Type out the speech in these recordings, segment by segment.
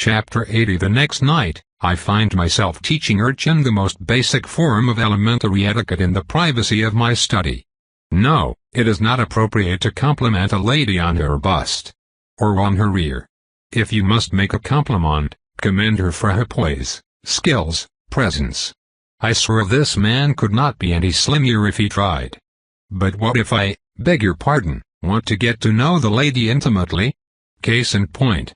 Chapter 80. The next night, I find myself teaching Urchin the most basic form of elementary etiquette in the privacy of my study. No, it is not appropriate to compliment a lady on her bust, or on her ear. If you must make a compliment, commend her for her poise, skills, presence. I swear this man could not be any slimmer if he tried. But what if I, beg your pardon, want to get to know the lady intimately? Case in point.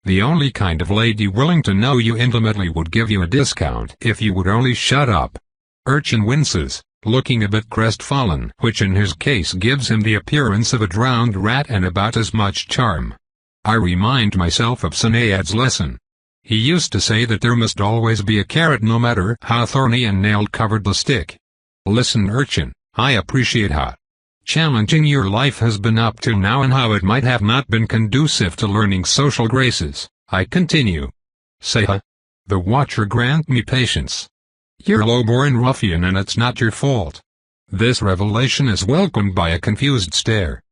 The only kind of lady willing to know you intimately would give you a discount if you would only shut up. Urchin winces, looking a bit crestfallen, which in his case gives him the appearance of a drowned rat and about as much charm. I remind myself of Sinead's lesson. He used to say that there must always be a carrot no matter how thorny and nail-covered the stick. Listen, Urchin, I appreciate how challenging your life has been up till now and how it might have not been conducive to learning social graces. I continue. Say the watcher grant me patience. You're a low-born ruffian and it's not your fault. This revelation is welcomed by a confused stare.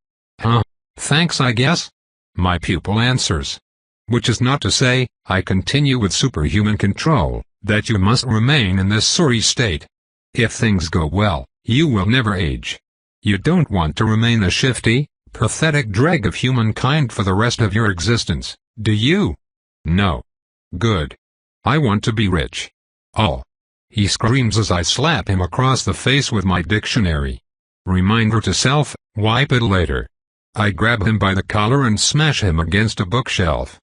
Thanks I guess? My pupil answers. Which is not to say, I continue with superhuman control, that you must remain in this sorry state. If things go well, you will never age. You don't want to remain a shifty, pathetic dreg of humankind for the rest of your existence, do you? No. Good. I want to be rich. Oh. He screams as I slap him across the face with my dictionary. Reminder to self, wipe it later. I grab him by the collar and smash him against a bookshelf.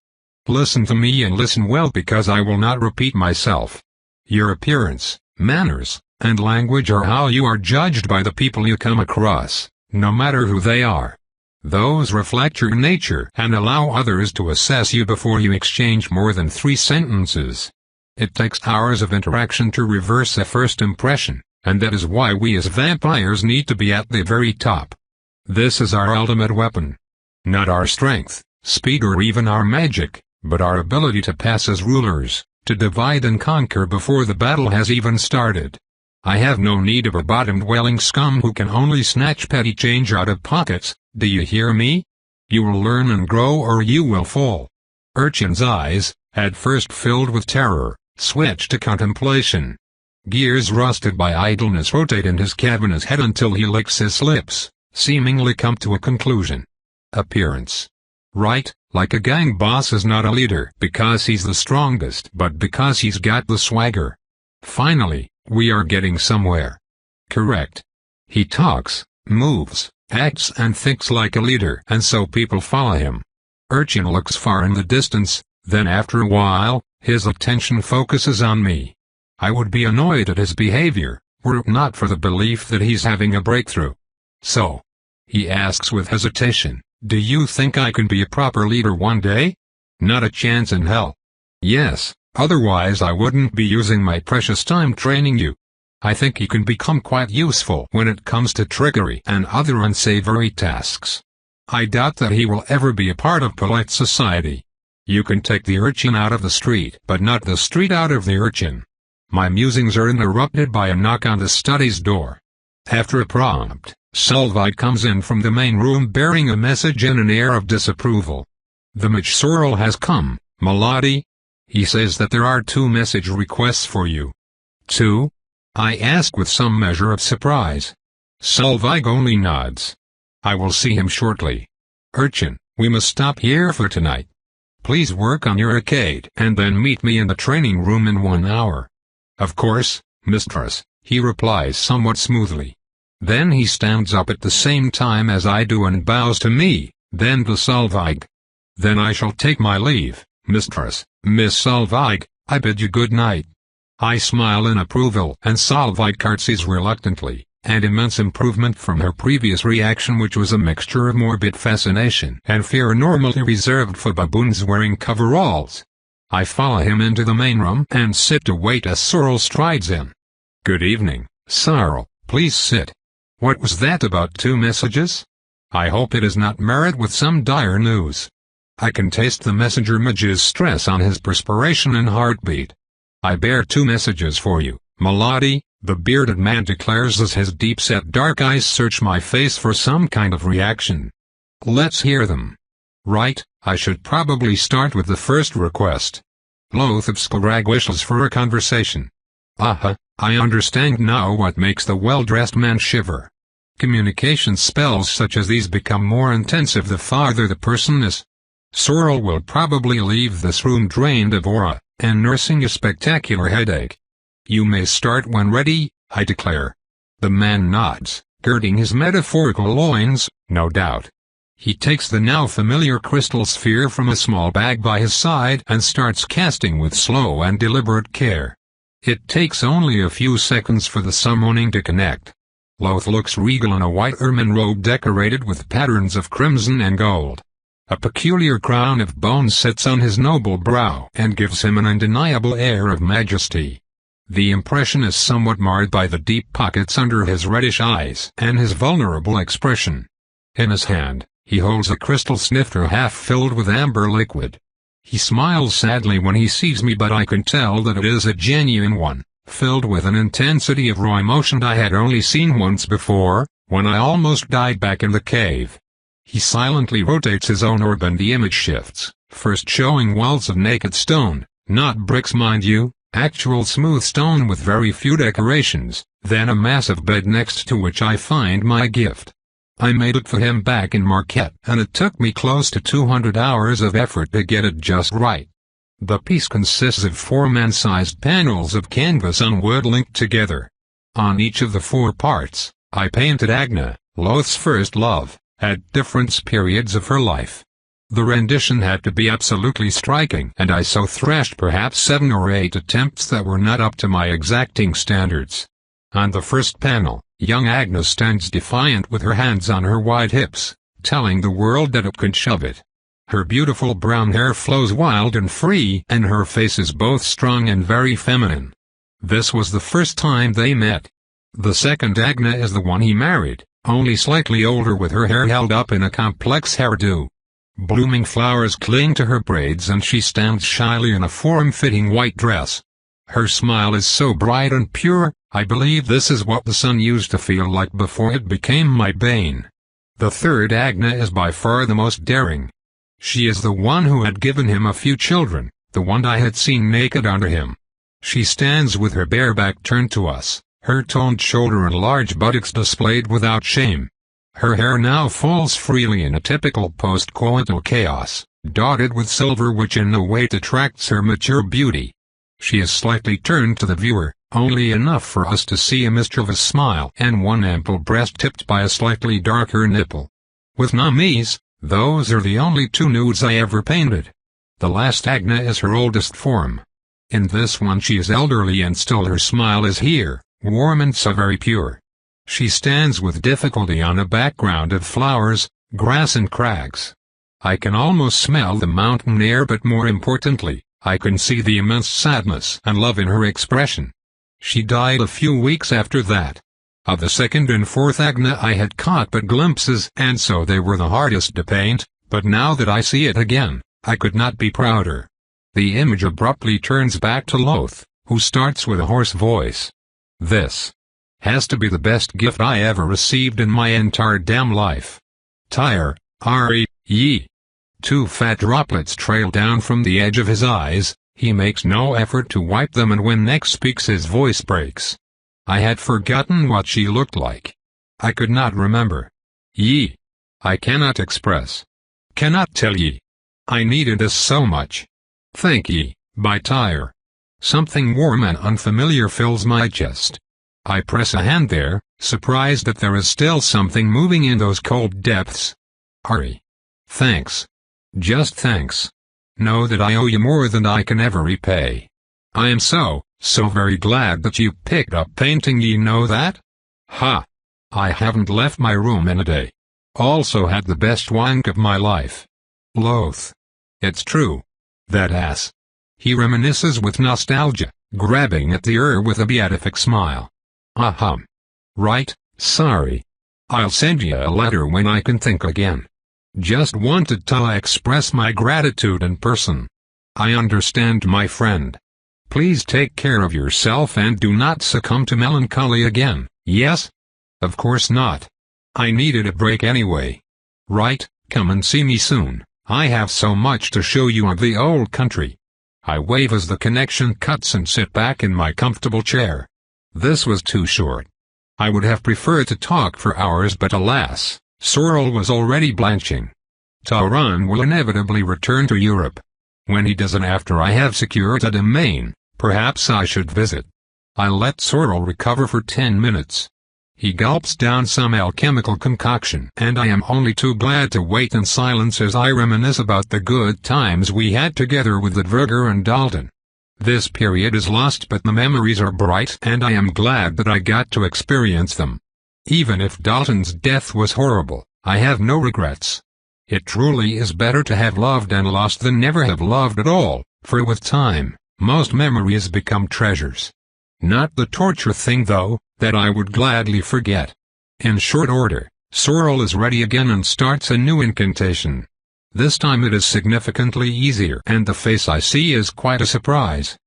Listen to me and listen well because I will not repeat myself. Your appearance, manners, and language are how you are judged by the people you come across, no matter who they are. Those reflect your nature and allow others to assess you before you exchange more than 3 sentences. It takes hours of interaction to reverse a first impression, and that is why we as vampires need to be at the very top. This is our ultimate weapon. Not our strength, speed or even our magic, but our ability to pass as rulers, to divide and conquer before the battle has even started. I have no need of a bottom-dwelling scum who can only snatch petty change out of pockets, do you hear me? You will learn and grow or you will fall. Urchin's eyes, at first filled with terror, switch to contemplation. Gears rusted by idleness rotate in his cavernous head until he licks his lips, seemingly come to a conclusion. Appearance. Right, like a gang boss is not a leader because he's the strongest but because he's got the swagger. Finally, we are getting somewhere. Correct. He talks, moves, acts and thinks like a leader and so people follow him. Urchin looks far in the distance, then after a while, his attention focuses on me. I would be annoyed at his behavior, were it not for the belief that he's having a breakthrough. So, he asks with hesitation, do you think I can be a proper leader one day? Not a chance in hell. Yes, otherwise I wouldn't be using my precious time training you. I think he can become quite useful when it comes to trickery and other unsavory tasks. I doubt that he will ever be a part of polite society. You can take the urchin out of the street, but not the street out of the urchin. My musings are interrupted by a knock on the study's door. After a prompt, Solveig comes in from the main room bearing a message and an air of disapproval. The Majsorel has come, Milady. He says that there are 2 message requests for you. 2? I ask with some measure of surprise. Solveig only nods. I will see him shortly. Urchin, we must stop here for tonight. Please work on your arcade and then meet me in the training room in 1 hour. Of course, mistress, he replies somewhat smoothly. Then he stands up at the same time as I do and bows to me, then to Solveig. Then I shall take my leave, mistress, Miss Solveig, I bid you good night. I smile in approval and Solveig curtsies reluctantly, an immense improvement from her previous reaction which was a mixture of morbid fascination and fear normally reserved for baboons wearing coveralls. I follow him into the main room and sit to wait as Sorrel strides in. Good evening, Sorrel, please sit. What was that about 2 messages? I hope it is not married with some dire news. I can taste the messenger mage's stress on his perspiration and heartbeat. I bear 2 messages for you, Milady, the bearded man declares as his deep-set dark eyes search my face for some kind of reaction. Let's hear them. Right, I should probably start with the first request. Loath of Skrag wishes for a conversation. Aha, I understand now what makes the well-dressed man shiver. Communication spells such as these become more intensive the farther the person is. Sorrel will probably leave this room drained of aura, and nursing a spectacular headache. You may start when ready, I declare. The man nods, girding his metaphorical loins, no doubt. He takes the now familiar crystal sphere from a small bag by his side and starts casting with slow and deliberate care. It takes only a few seconds for the summoning to connect. Loath looks regal in a white ermine robe decorated with patterns of crimson and gold. A peculiar crown of bones sits on his noble brow and gives him an undeniable air of majesty. The impression is somewhat marred by the deep pockets under his reddish eyes and his vulnerable expression. In his hand, he holds a crystal snifter half filled with amber liquid. He smiles sadly when he sees me, but I can tell that it is a genuine one, filled with an intensity of raw emotion I had only seen once before, when I almost died back in the cave. He silently rotates his own orb and the image shifts, first showing walls of naked stone, not bricks mind you, actual smooth stone with very few decorations, then a massive bed next to which I find my gift. I made it for him back in Marquette, and it took me close to 200 hours of effort to get it just right. The piece consists of 4 man-sized panels of canvas on wood linked together. On each of the 4 parts, I painted Agna, Loath's first love, at different periods of her life. The rendition had to be absolutely striking, and I so thrashed perhaps 7 or 8 attempts that were not up to my exacting standards. On the first panel, young Agnes stands defiant with her hands on her wide hips, telling the world that it can shove it. Her beautiful brown hair flows wild and free, and her face is both strong and very feminine. This was the first time they met. The second Agna is the one he married, only slightly older, with her hair held up in a complex hairdo. Blooming flowers cling to her braids and she stands shyly in a form-fitting white dress. Her smile is so bright and pure, I believe this is what the sun used to feel like before it became my bane. The third Agna is by far the most daring. She is the one who had given him a few children, the one I had seen naked under him. She stands with her bare back turned to us, her toned shoulder and large buttocks displayed without shame. Her hair now falls freely in a typical post-coital chaos, dotted with silver which in no way detracts her mature beauty. She is slightly turned to the viewer, only enough for us to see a mischievous smile and one ample breast tipped by a slightly darker nipple. With Namis, those are the only 2 nudes I ever painted. The last Agna is her oldest form. In this one she is elderly and still her smile is here, warm and so very pure. She stands with difficulty on a background of flowers, grass and crags. I can almost smell the mountain air, but more importantly, I can see the immense sadness and love in her expression. She died a few weeks after that. Of the second and fourth Agna I had caught but glimpses, and so they were the hardest to paint, but now that I see it again, I could not be prouder. The image abruptly turns back to Loath, who starts with a hoarse voice. This has to be the best gift I ever received in my entire damn life. Tire, R.E.Y. 2 fat droplets trail down from the edge of his eyes. He makes no effort to wipe them, and when next speaks his voice breaks. I had forgotten what she looked like. I could not remember. Ye. I cannot express. Cannot tell ye. I needed this so much. Thank ye, by Tyre. Something warm and unfamiliar fills my chest. I press a hand there, surprised that there is still something moving in those cold depths. Ari. Thanks. Just thanks. Know that I owe you more than I can ever repay. I am so very glad that you picked up painting, ye know that? Ha! I haven't left my room in a day. Also had the best wank of my life. Loath. It's true. That ass. He reminisces with nostalgia, grabbing at the with a beatific smile. Right, sorry. I'll send you a letter when I can think again. Just wanted to express my gratitude in person. I understand, my friend. Please take care of yourself and do not succumb to melancholy again, yes? Of course not. I needed a break anyway. Right, come and see me soon. I have so much to show you of the old country. I wave as the connection cuts and sit back in my comfortable chair. This was too short. I would have preferred to talk for hours, but alas, Sorrel was already blanching. Tauran will inevitably return to Europe. When he does, and after I have secured a domain, perhaps I should visit. I let Sorrel recover for 10 minutes. He gulps down some alchemical concoction, and I am only too glad to wait in silence as I reminisce about the good times we had together with Edverger and Dalton. This period is lost, but the memories are bright, and I am glad that I got to experience them. Even if Dalton's death was horrible, I have no regrets. It truly is better to have loved and lost than never have loved at all, for with time, most memories become treasures. Not the torture thing, though, that I would gladly forget. In short order, Sorrel is ready again and starts a new incantation. This time it is significantly easier, and the face I see is quite a surprise.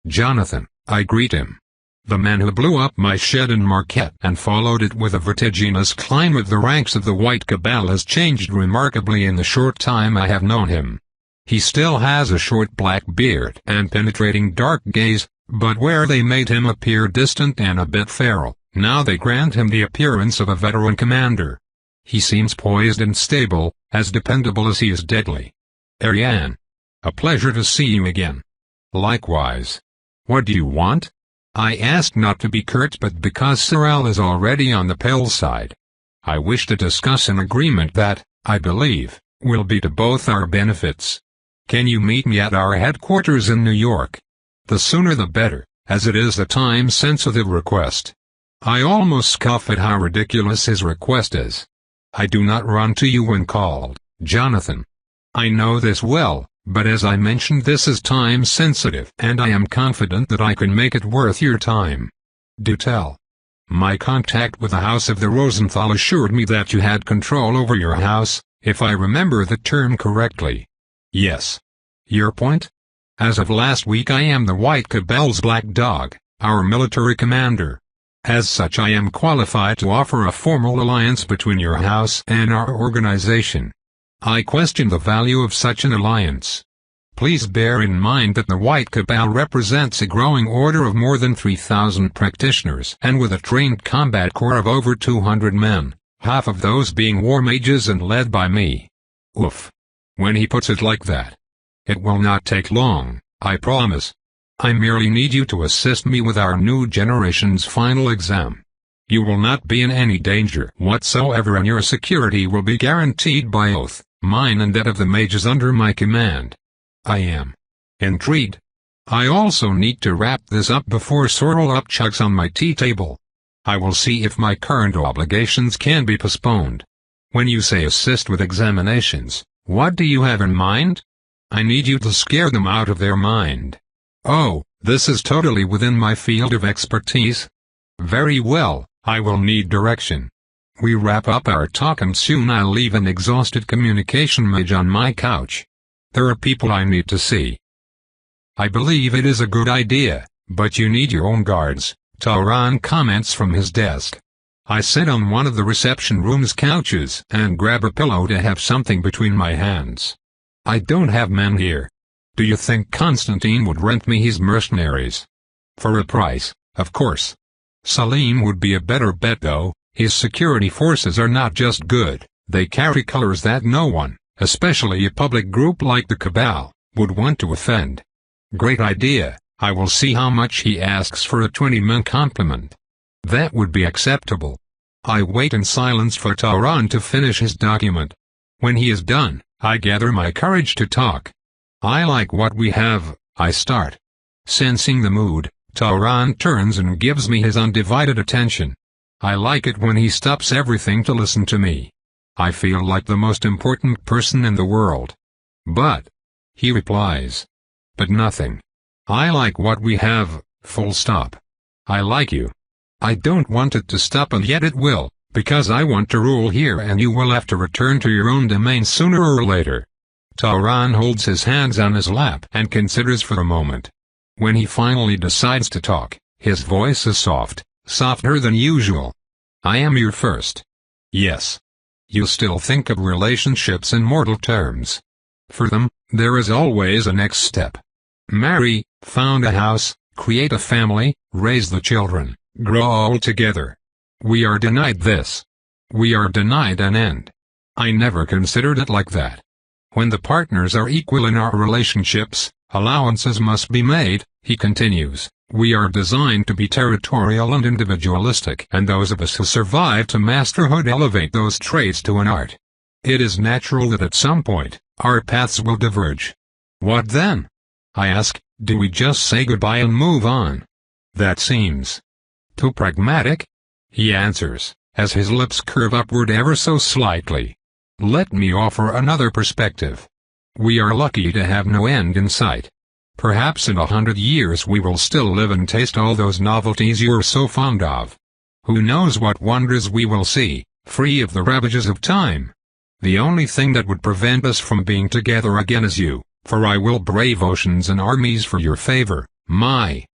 Jonathan, I greet him. The man who blew up my shed in Marquette and followed it with a vertiginous climb of the ranks of the White Cabal has changed remarkably in the short time I have known him. He still has a short black beard and penetrating dark gaze, but where they made him appear distant and a bit feral, now they grant him the appearance of a veteran commander. He seems poised and stable, as dependable as he is deadly. Ariane. A pleasure to see you again. Likewise. What do you want? I asked not to be curt, but because Sorrel is already on the pale side. I wish to discuss an agreement that, I believe, will be to both our benefits. Can you meet me at our headquarters in New York? The sooner the better, as it is a time-sensitive request. I almost scoff at how ridiculous his request is. I do not run to you when called, Jonathan. I know this well, but as I mentioned, this is time-sensitive, and I am confident that I can make it worth your time. Do tell. My contact with the House of the Rosenthal assured me that you had control over your house, if I remember the term correctly. Yes. Your point? As of last week I am the White Cabal's black dog, our military commander. As such I am qualified to offer a formal alliance between your house and our organization. I question the value of such an alliance. Please bear in mind that the White Cabal represents a growing order of more than 3,000 practitioners, and with a trained combat corps of over 200 men, half of those being war mages and led by me. Oof. When he puts it like that. It will not take long, I promise. I merely need you to assist me with our new generation's final exam. You will not be in any danger whatsoever, and your security will be guaranteed by oath, mine and that of the mages under my command. I am intrigued. I also need to wrap this up before Sorrel upchucks on my tea table. I will see if my current obligations can be postponed. When you say assist with examinations, what do you have in mind? I need you to scare them out of their mind. Oh, this is totally within my field of expertise. Very well, I will need direction. We wrap up our talk and soon I'll leave an exhausted communication mage on my couch. There are people I need to see. I believe it is a good idea, but you need your own guards, Tauran comments from his desk. I sit on one of the reception room's couches and grab a pillow to have something between my hands. I don't have men here. Do you think Constantine would rent me his mercenaries? For a price, of course. Salim would be a better bet though. His security forces are not just good, they carry colors that no one, especially a public group like the Cabal, would want to offend. Great idea. I will see how much he asks for a 20-man complement. That would be acceptable. I wait in silence for Tauran to finish his document. When he is done, I gather my courage to talk. I like what we have, I start. Sensing the mood, Tauran turns and gives me his undivided attention. I like it when he stops everything to listen to me. I feel like the most important person in the world. But, he replies. But nothing. I like what we have, full stop. I like you. I don't want it to stop, and yet it will, because I want to rule here and you will have to return to your own domain sooner or later. Tauran holds his hands on his lap and considers for a moment. When he finally decides to talk, his voice is soft, softer than usual. I am your first. Yes. You still think of relationships in mortal terms. For them, there is always a next step. marry, found a house, create a family, raise the children, grow old together. We are denied this. We are denied an end. I never considered it like that. When the partners are equal in our relationships, allowances must be made, he continues. We are designed to be territorial and individualistic, and those of us who survive to masterhood elevate those traits to an art. It is natural that at some point, our paths will diverge. What then? I ask, do we just say goodbye and move on? That seems too pragmatic. He answers, as his lips curve upward ever so slightly. Let me offer another perspective. We are lucky to have no end in sight. Perhaps in 100 years we will still live and taste all those novelties you're so fond of. Who knows what wonders we will see, free of the ravages of time. The only thing that would prevent us from being together again is you, for I will brave oceans and armies for your favor, my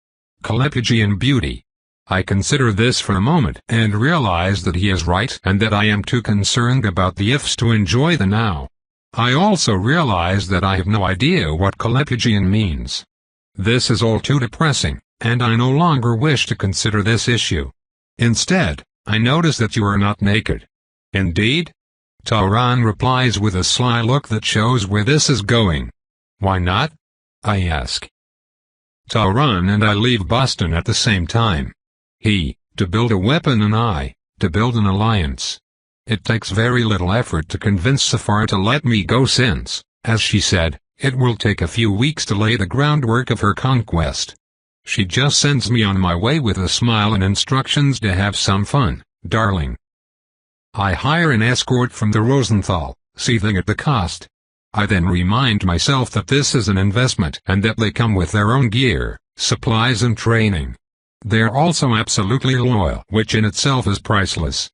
Callipygian beauty. I consider this for a moment and realize that he is right and that I am too concerned about the ifs to enjoy the now. I also realize that I have no idea what Callipygian means. This is all too depressing, and I no longer wish to consider this issue. Instead, I notice that you are not naked. Indeed? Tauran replies with a sly look that shows where this is going. Why not? I ask. Tauran and I leave Boston at the same time. He, to build a weapon, and I, to build an alliance. It takes very little effort to convince Safar to let me go since, as she said, it will take a few weeks to lay the groundwork of her conquest. She just sends me on my way with a smile and instructions to have some fun, darling. I hire an escort from the Rosenthal, seething at the cost. I then remind myself that this is an investment and that they come with their own gear, supplies and training. They're also absolutely loyal, which in itself is priceless.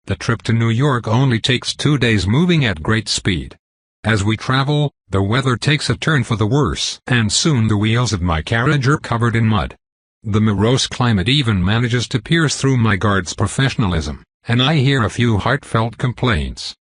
The trip to New York only takes 2 days moving at great speed. As we travel, the weather takes a turn for the worse, and soon the wheels of my carriage are covered in mud. The morose climate even manages to pierce through my guard's professionalism, and I hear a few heartfelt complaints.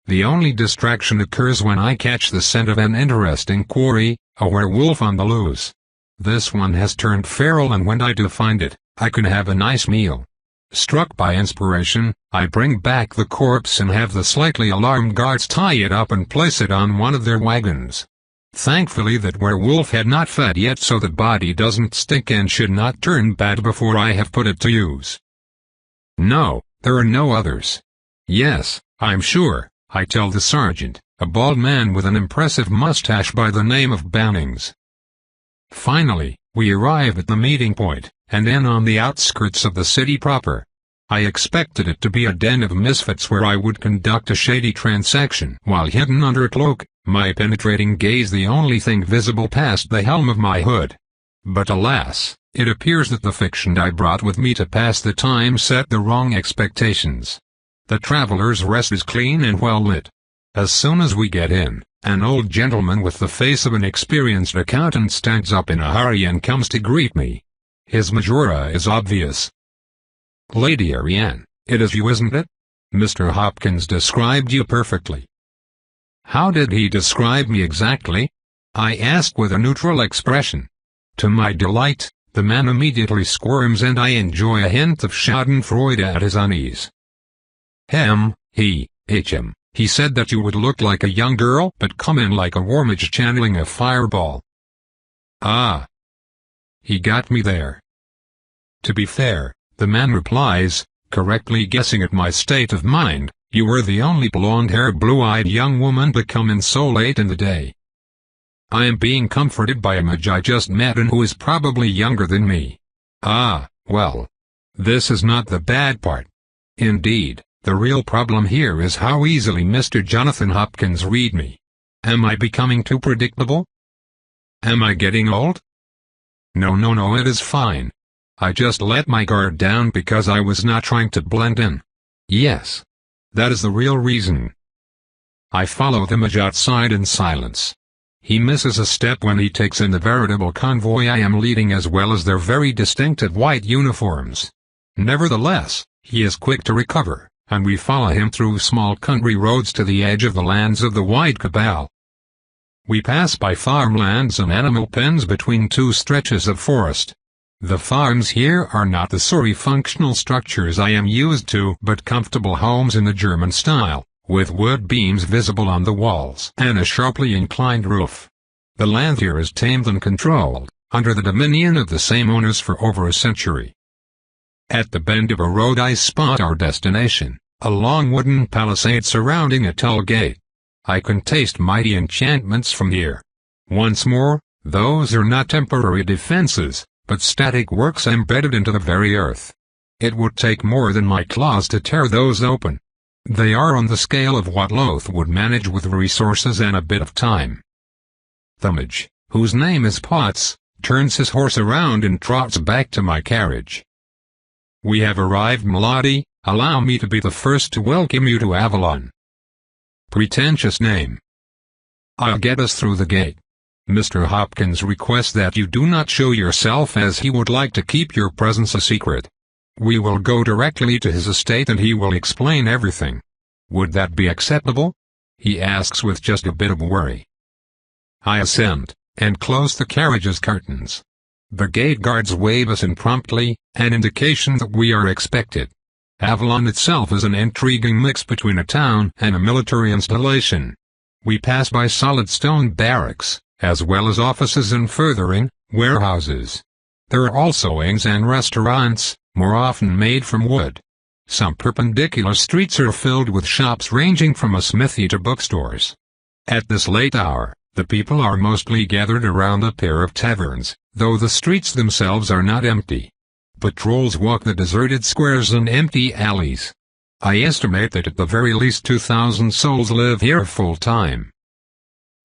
The only distraction occurs when I catch the scent of an interesting quarry, a werewolf on the loose. This one has turned feral, and when I do find it, I can have a nice meal. Struck by inspiration, I bring back the corpse and have the slightly alarmed guards tie it up and place it on one of their wagons. Thankfully that werewolf had not fed yet, so the body doesn't stink and should not turn bad before I have put it to use. No, there are no others. Yes, I'm sure, I tell the sergeant, a bald man with an impressive mustache by the name of Bannings. Finally, we arrive at the meeting point, and in on the outskirts of the city proper. I expected it to be a den of misfits where I would conduct a shady transaction while hidden under a cloak, my penetrating gaze the only thing visible past the helm of my hood. But alas, it appears that the fiction I brought with me to pass the time set the wrong expectations. The Traveler's Rest is clean and well lit. As soon as we get in, an old gentleman with the face of an experienced accountant stands up in a hurry and comes to greet me. His majora is obvious. Lady Ariane, it is you, isn't it? Mr. Hopkins described you perfectly. How did he describe me exactly? I asked with a neutral expression. To my delight, the man immediately squirms and I enjoy a hint of schadenfreude at his unease. He said that you would look like a young girl but come in like a wormage channeling a fireball. Ah. He got me there. To be fair, the man replies, correctly guessing at my state of mind, you were the only blonde-haired blue-eyed young woman to come in so late in the day. I am being comforted by a mage I just met and who is probably younger than me. Ah, well. This is not the bad part. Indeed, the real problem here is how easily Mr. Jonathan Hopkins read me. Am I becoming too predictable? Am I getting old? No, it is fine. I just let my guard down because I was not trying to blend in. Yes. That is the real reason. I follow the mage outside in silence. He misses a step when he takes in the veritable convoy I am leading as well as their very distinctive white uniforms. Nevertheless, he is quick to recover, and we follow him through small country roads to the edge of the lands of the White Cabal. We pass by farmlands and animal pens between two stretches of forest. The farms here are not the sorry functional structures I am used to, but comfortable homes in the German style, with wood beams visible on the walls and a sharply inclined roof. The land here is tamed and controlled, under the dominion of the same owners for over a century. At the bend of a road I spot our destination, a long wooden palisade surrounding a tall gate. I can taste mighty enchantments from here. Once more, those are not temporary defenses, but static works embedded into the very earth. It would take more than my claws to tear those open. They are on the scale of what Loth would manage with resources and a bit of time. Thummage, whose name is Potts, turns his horse around and trots back to my carriage. "We have arrived, m'lady. Allow me to be the first to welcome you to Avalon." Pretentious name. "I'll get us through the gate. Mr. Hopkins requests that you do not show yourself, as he would like to keep your presence a secret. We will go directly to his estate and he will explain everything. Would that be acceptable?" he asks with just a bit of worry. I assent, and close the carriage's curtains. The gate guards wave us in promptly, an indication that we are expected. Avalon itself is an intriguing mix between a town and a military installation. We pass by solid stone barracks, as well as offices and furthering, warehouses. There are also inns and restaurants, more often made from wood. Some perpendicular streets are filled with shops ranging from a smithy to bookstores. At this late hour, the people are mostly gathered around a pair of taverns, though the streets themselves are not empty. Patrols walk the deserted squares and empty alleys. I estimate that at the very least 2,000 souls live here full-time.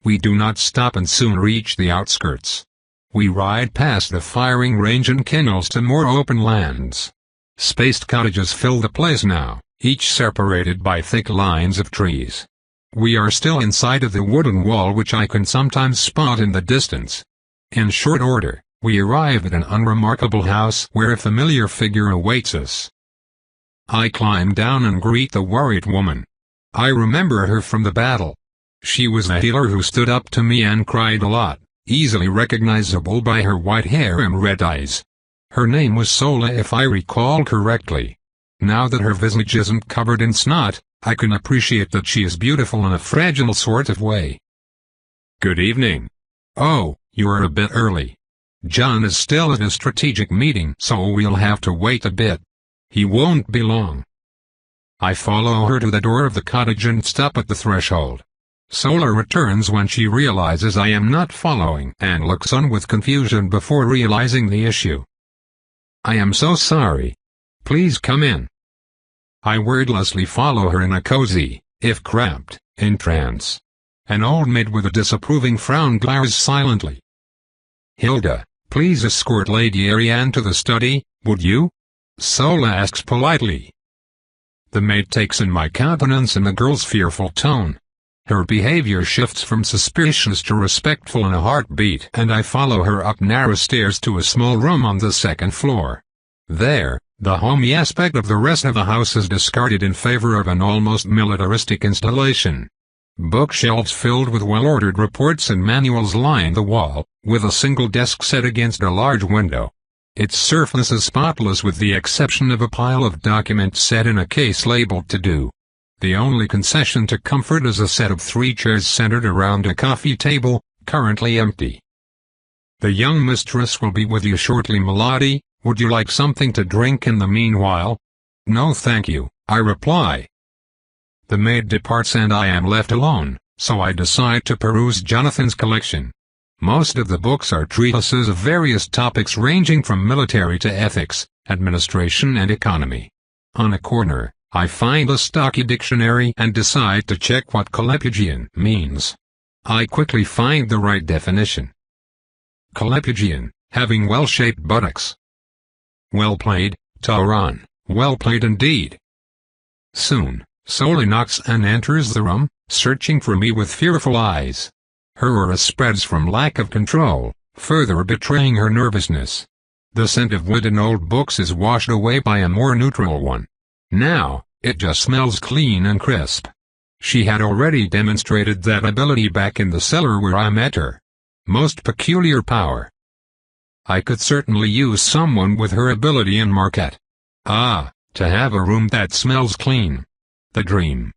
We do not stop and soon reach the outskirts. We ride past the firing range and kennels to more open lands. Spaced cottages fill the place now, each separated by thick lines of trees. We are still inside of the wooden wall which I can sometimes spot in the distance. In short order, we arrive at an unremarkable house where a familiar figure awaits us. I climb down and greet the worried woman. I remember her from the battle. She was a healer who stood up to me and cried a lot, easily recognizable by her white hair and red eyes. Her name was Sola, if I recall correctly. Now that her visage isn't covered in snot, I can appreciate that she is beautiful in a fragile sort of way. "Good evening. Oh, you are a bit early. John is still at a strategic meeting, so we'll have to wait a bit. He won't be long." I follow her to the door of the cottage and stop at the threshold. Sola returns when she realizes I am not following and looks on with confusion before realizing the issue. "I am so sorry. Please come in." I wordlessly follow her in a cozy, if cramped, entrance. An old maid with a disapproving frown glares silently. "Hilda, please escort Lady Ariane to the study, would you?" Sola asks politely. The maid takes in my countenance in the girl's fearful tone. Her behavior shifts from suspicious to respectful in a heartbeat, and I follow her up narrow stairs to a small room on the second floor. There, the homey aspect of the rest of the house is discarded in favor of an almost militaristic installation. Bookshelves filled with well-ordered reports and manuals line the wall, with a single desk set against a large window. Its surface is spotless with the exception of a pile of documents set in a case labeled "To Do." The only concession to comfort is a set of 3 chairs centered around a coffee table, currently empty. "The young mistress will be with you shortly, m'lady. Would you like something to drink in the meanwhile?" "No thank you," I reply. The maid departs and I am left alone, so I decide to peruse Jonathan's collection. Most of the books are treatises of various topics ranging from military to ethics, administration and economy. On a corner, I find a stocky dictionary and decide to check what Callipygian means. I quickly find the right definition. Callipygian, having well-shaped buttocks. Well played, Tauron, well played indeed. Soon, Sola knocks and enters the room, searching for me with fearful eyes. Her aura spreads from lack of control, further betraying her nervousness. The scent of wood and old books is washed away by a more neutral one. Now, it just smells clean and crisp. She had already demonstrated that ability back in the cellar where I met her. Most peculiar power. I could certainly use someone with her ability in Marquette. Ah, to have a room that smells clean. The dream.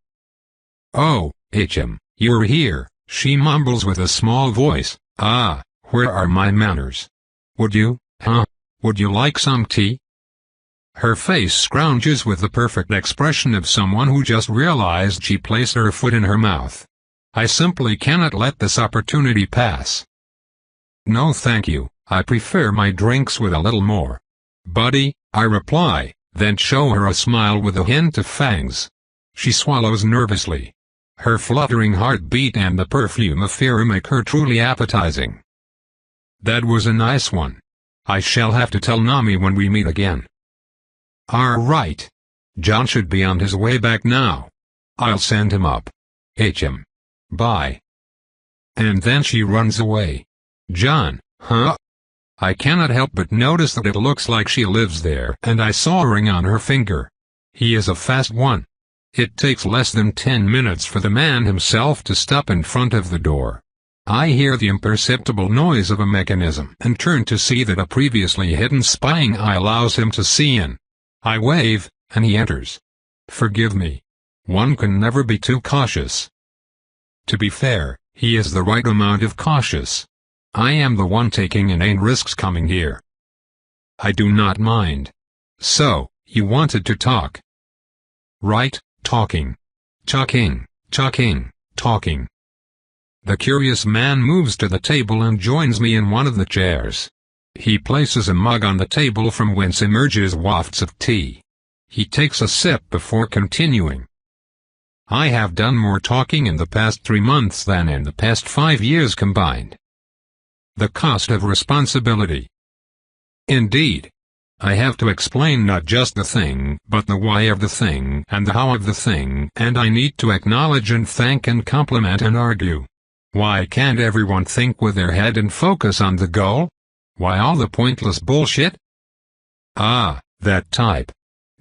Oh, HM, you're here, she mumbles with a small voice. Ah, where are my manners? Would you like some tea? Her face scrounges with the perfect expression of someone who just realized she placed her foot in her mouth. I simply cannot let this opportunity pass. No thank you, I prefer my drinks with a little more. Buddy, I reply, then show her a smile with a hint of fangs. She swallows nervously. Her fluttering heartbeat and the perfume of fear make her truly appetizing. That was a nice one. I shall have to tell Nami when we meet again. Alright. John should be on his way back now. I'll send him up. HM. Bye. And then she runs away. John, huh? I cannot help but notice that it looks like she lives there, and I saw a ring on her finger. He is a fast one. It takes less than 10 minutes for the man himself to stop in front of the door. I hear the imperceptible noise of a mechanism and turn to see that a previously hidden spying eye allows him to see in. I wave, and he enters. Forgive me. One can never be too cautious. To be fair, he is the right amount of cautious. I am the one taking inane risks coming here. I do not mind. So, you wanted to talk. Right, talking. Talking. The curious man moves to the table and joins me in one of the chairs. He places a mug on the table from whence emerges wafts of tea. He takes a sip before continuing. I have done more talking in the past 3 months than in the past 5 years combined. The cost of responsibility. Indeed. I have to explain not just the thing, but the why of the thing and the how of the thing, and I need to acknowledge and thank and compliment and argue. Why can't everyone think with their head and focus on the goal? Why all the pointless bullshit? Ah, that type.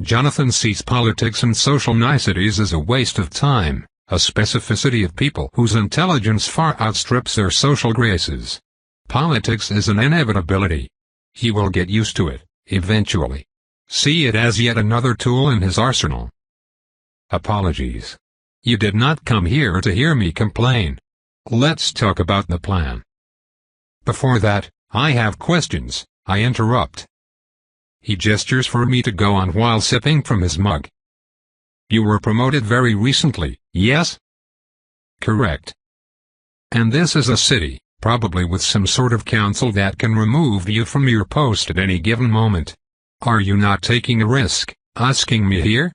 Jonathan sees politics and social niceties as a waste of time, a specificity of people whose intelligence far outstrips their social graces. Politics is an inevitability. He will get used to it, eventually. See it as yet another tool in his arsenal. Apologies. You did not come here to hear me complain. Let's talk about the plan. Before that, I have questions, I interrupt. He gestures for me to go on while sipping from his mug. You were promoted very recently, yes? Correct. And this is a city, probably with some sort of council that can remove you from your post at any given moment. Are you not taking a risk, asking me here?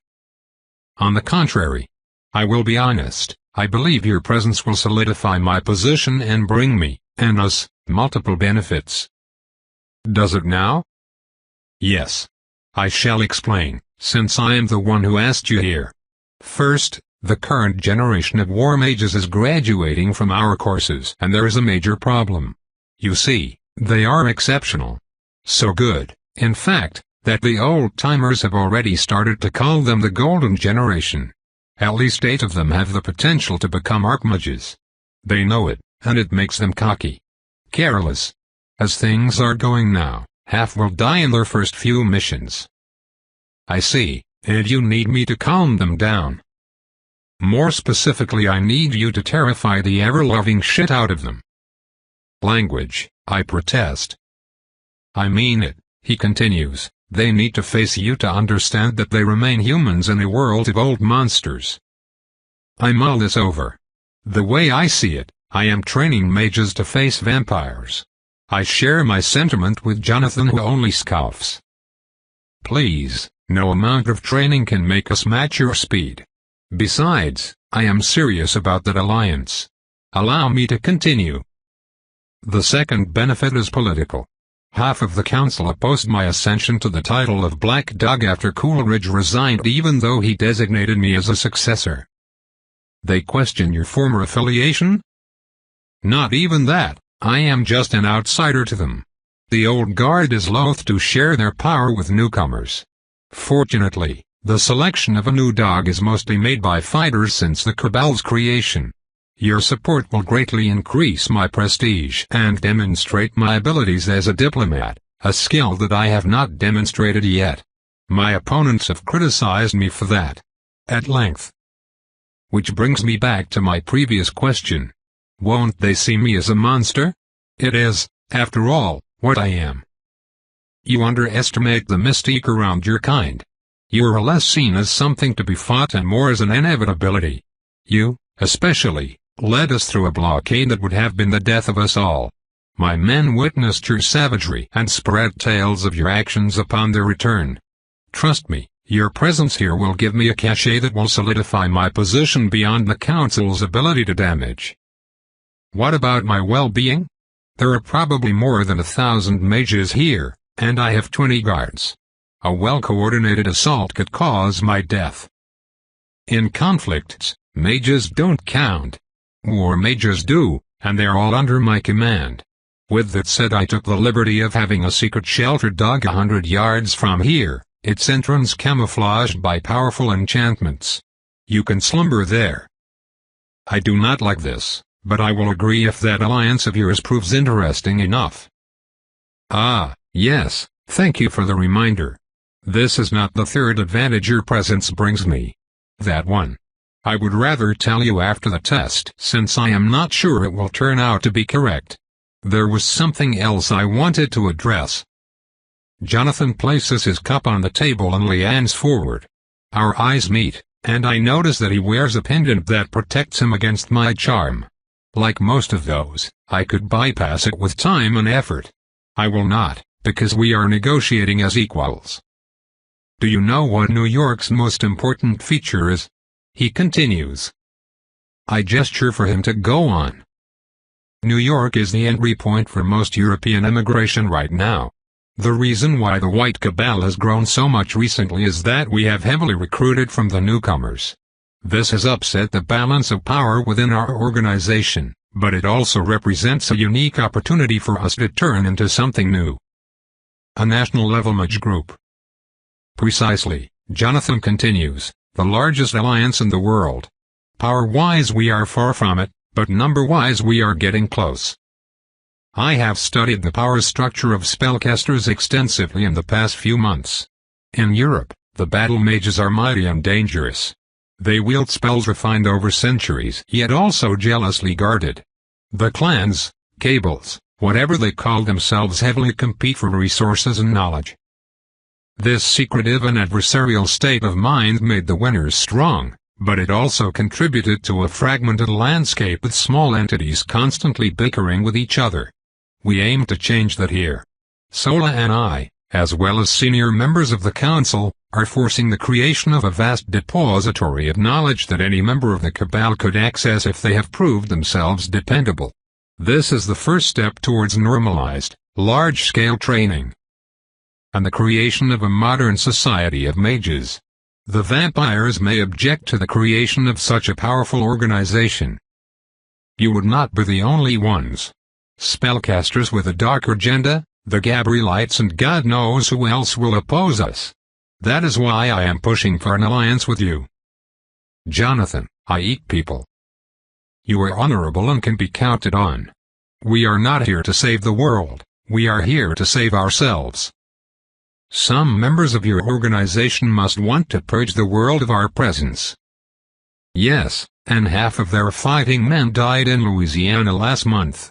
On the contrary. I will be honest, I believe your presence will solidify my position and bring me, and us, multiple benefits. Does it now? Yes. I shall explain, since I am the one who asked you here. First, the current generation of war mages is graduating from our courses, and there is a major problem. You see, they are exceptional. So good, in fact, that the old-timers have already started to call them the golden generation. At least 8 of them have the potential to become archmages. They know it, and it makes them cocky. Careless. As things are going now, half will die in their first few missions. I see, and you need me to calm them down. More specifically, I need you to terrify the ever-loving shit out of them. Language, I protest. I mean it, he continues. They need to face you to understand that they remain humans in a world of old monsters. I mull this over. The way I see it, I am training mages to face vampires. I share my sentiment with Jonathan, who only scoffs. Please, no amount of training can make us match your speed. Besides, I am serious about that alliance. Allow me to continue. The second benefit is political. Half of the council opposed my ascension to the title of Black Dog after Coleridge resigned, even though he designated me as a successor. They question your former affiliation? Not even that, I am just an outsider to them. The old guard is loath to share their power with newcomers. Fortunately, The selection of a new dog is mostly made by fighters since the Cabal's creation. Your support will greatly increase my prestige and demonstrate my abilities as a diplomat, a skill that I have not demonstrated yet. My opponents have criticized me for that. At length. Which brings me back to my previous question. Won't they see me as a monster? It is, after all, what I am. You underestimate the mystique around your kind. You are less seen as something to be fought and more as an inevitability. You, especially, led us through a blockade that would have been the death of us all. My men witnessed your savagery and spread tales of your actions upon their return. Trust me, your presence here will give me a cachet that will solidify my position beyond the Council's ability to damage. What about my well-being? There are probably more than 1,000 mages here, and I have 20 guards. A well-coordinated assault could cause my death. In conflicts, mages don't count. War mages do, and they're all under my command. With that said, I took the liberty of having a secret shelter dug 100 yards from here, its entrance camouflaged by powerful enchantments. You can slumber there. I do not like this, but I will agree if that alliance of yours proves interesting enough. Ah, yes, thank you for the reminder. This is not the third advantage your presence brings me. That one. I would rather tell you after the test, since I am not sure it will turn out to be correct. There was something else I wanted to address. Jonathan places his cup on the table and leans forward. Our eyes meet, and I notice that he wears a pendant that protects him against my charm. Like most of those, I could bypass it with time and effort. I will not, because we are negotiating as equals. Do you know what New York's most important feature is? He continues. I gesture for him to go on. New York is the entry point for most European immigration right now. The reason why the White Cabal has grown so much recently is that we have heavily recruited from the newcomers. This has upset the balance of power within our organization, but it also represents a unique opportunity for us to turn into something new. A national-level mage group. Precisely, Jonathan continues, the largest alliance in the world. Power-wise we are far from it, but number-wise we are getting close. I have studied the power structure of spellcasters extensively in the past few months. In Europe, the battle mages are mighty and dangerous. They wield spells refined over centuries, yet also jealously guarded. The clans, cables, whatever they call themselves heavily compete for resources and knowledge. This secretive and adversarial state of mind made the winners strong, but it also contributed to a fragmented landscape with small entities constantly bickering with each other. We aim to change that here. Sola and I, as well as senior members of the Council, are forcing the creation of a vast depository of knowledge that any member of the Cabal could access if they have proved themselves dependable. This is the first step towards normalized, large-scale training and the creation of a modern society of mages. The vampires may object to the creation of such a powerful organization. You would not be the only ones. Spellcasters with a dark agenda, the Gabrielites and God knows who else will oppose us. That is why I am pushing for an alliance with you. Jonathan, I eat people. You are honorable and can be counted on. We are not here to save the world, we are here to save ourselves. Some members of your organization must want to purge the world of our presence. Yes, and half of their fighting men died in Louisiana last month.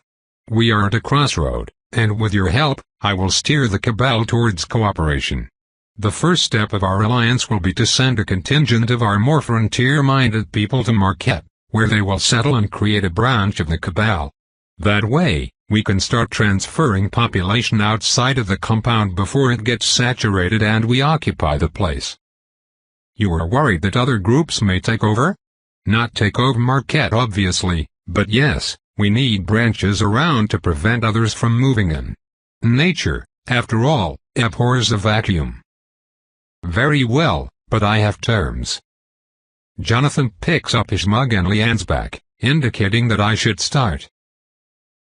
We are at a crossroad, and with your help, I will steer the Cabal towards cooperation. The first step of our alliance will be to send a contingent of our more frontier-minded people to Marquette, where they will settle and create a branch of the Cabal. That way, we can start transferring population outside of the compound before it gets saturated and we occupy the place. You are worried that other groups may take over? Not take over Marquette obviously, but yes, we need branches around to prevent others from moving in. Nature, after all, abhors a vacuum. Very well, but I have terms. Jonathan picks up his mug and leans back, indicating that I should start.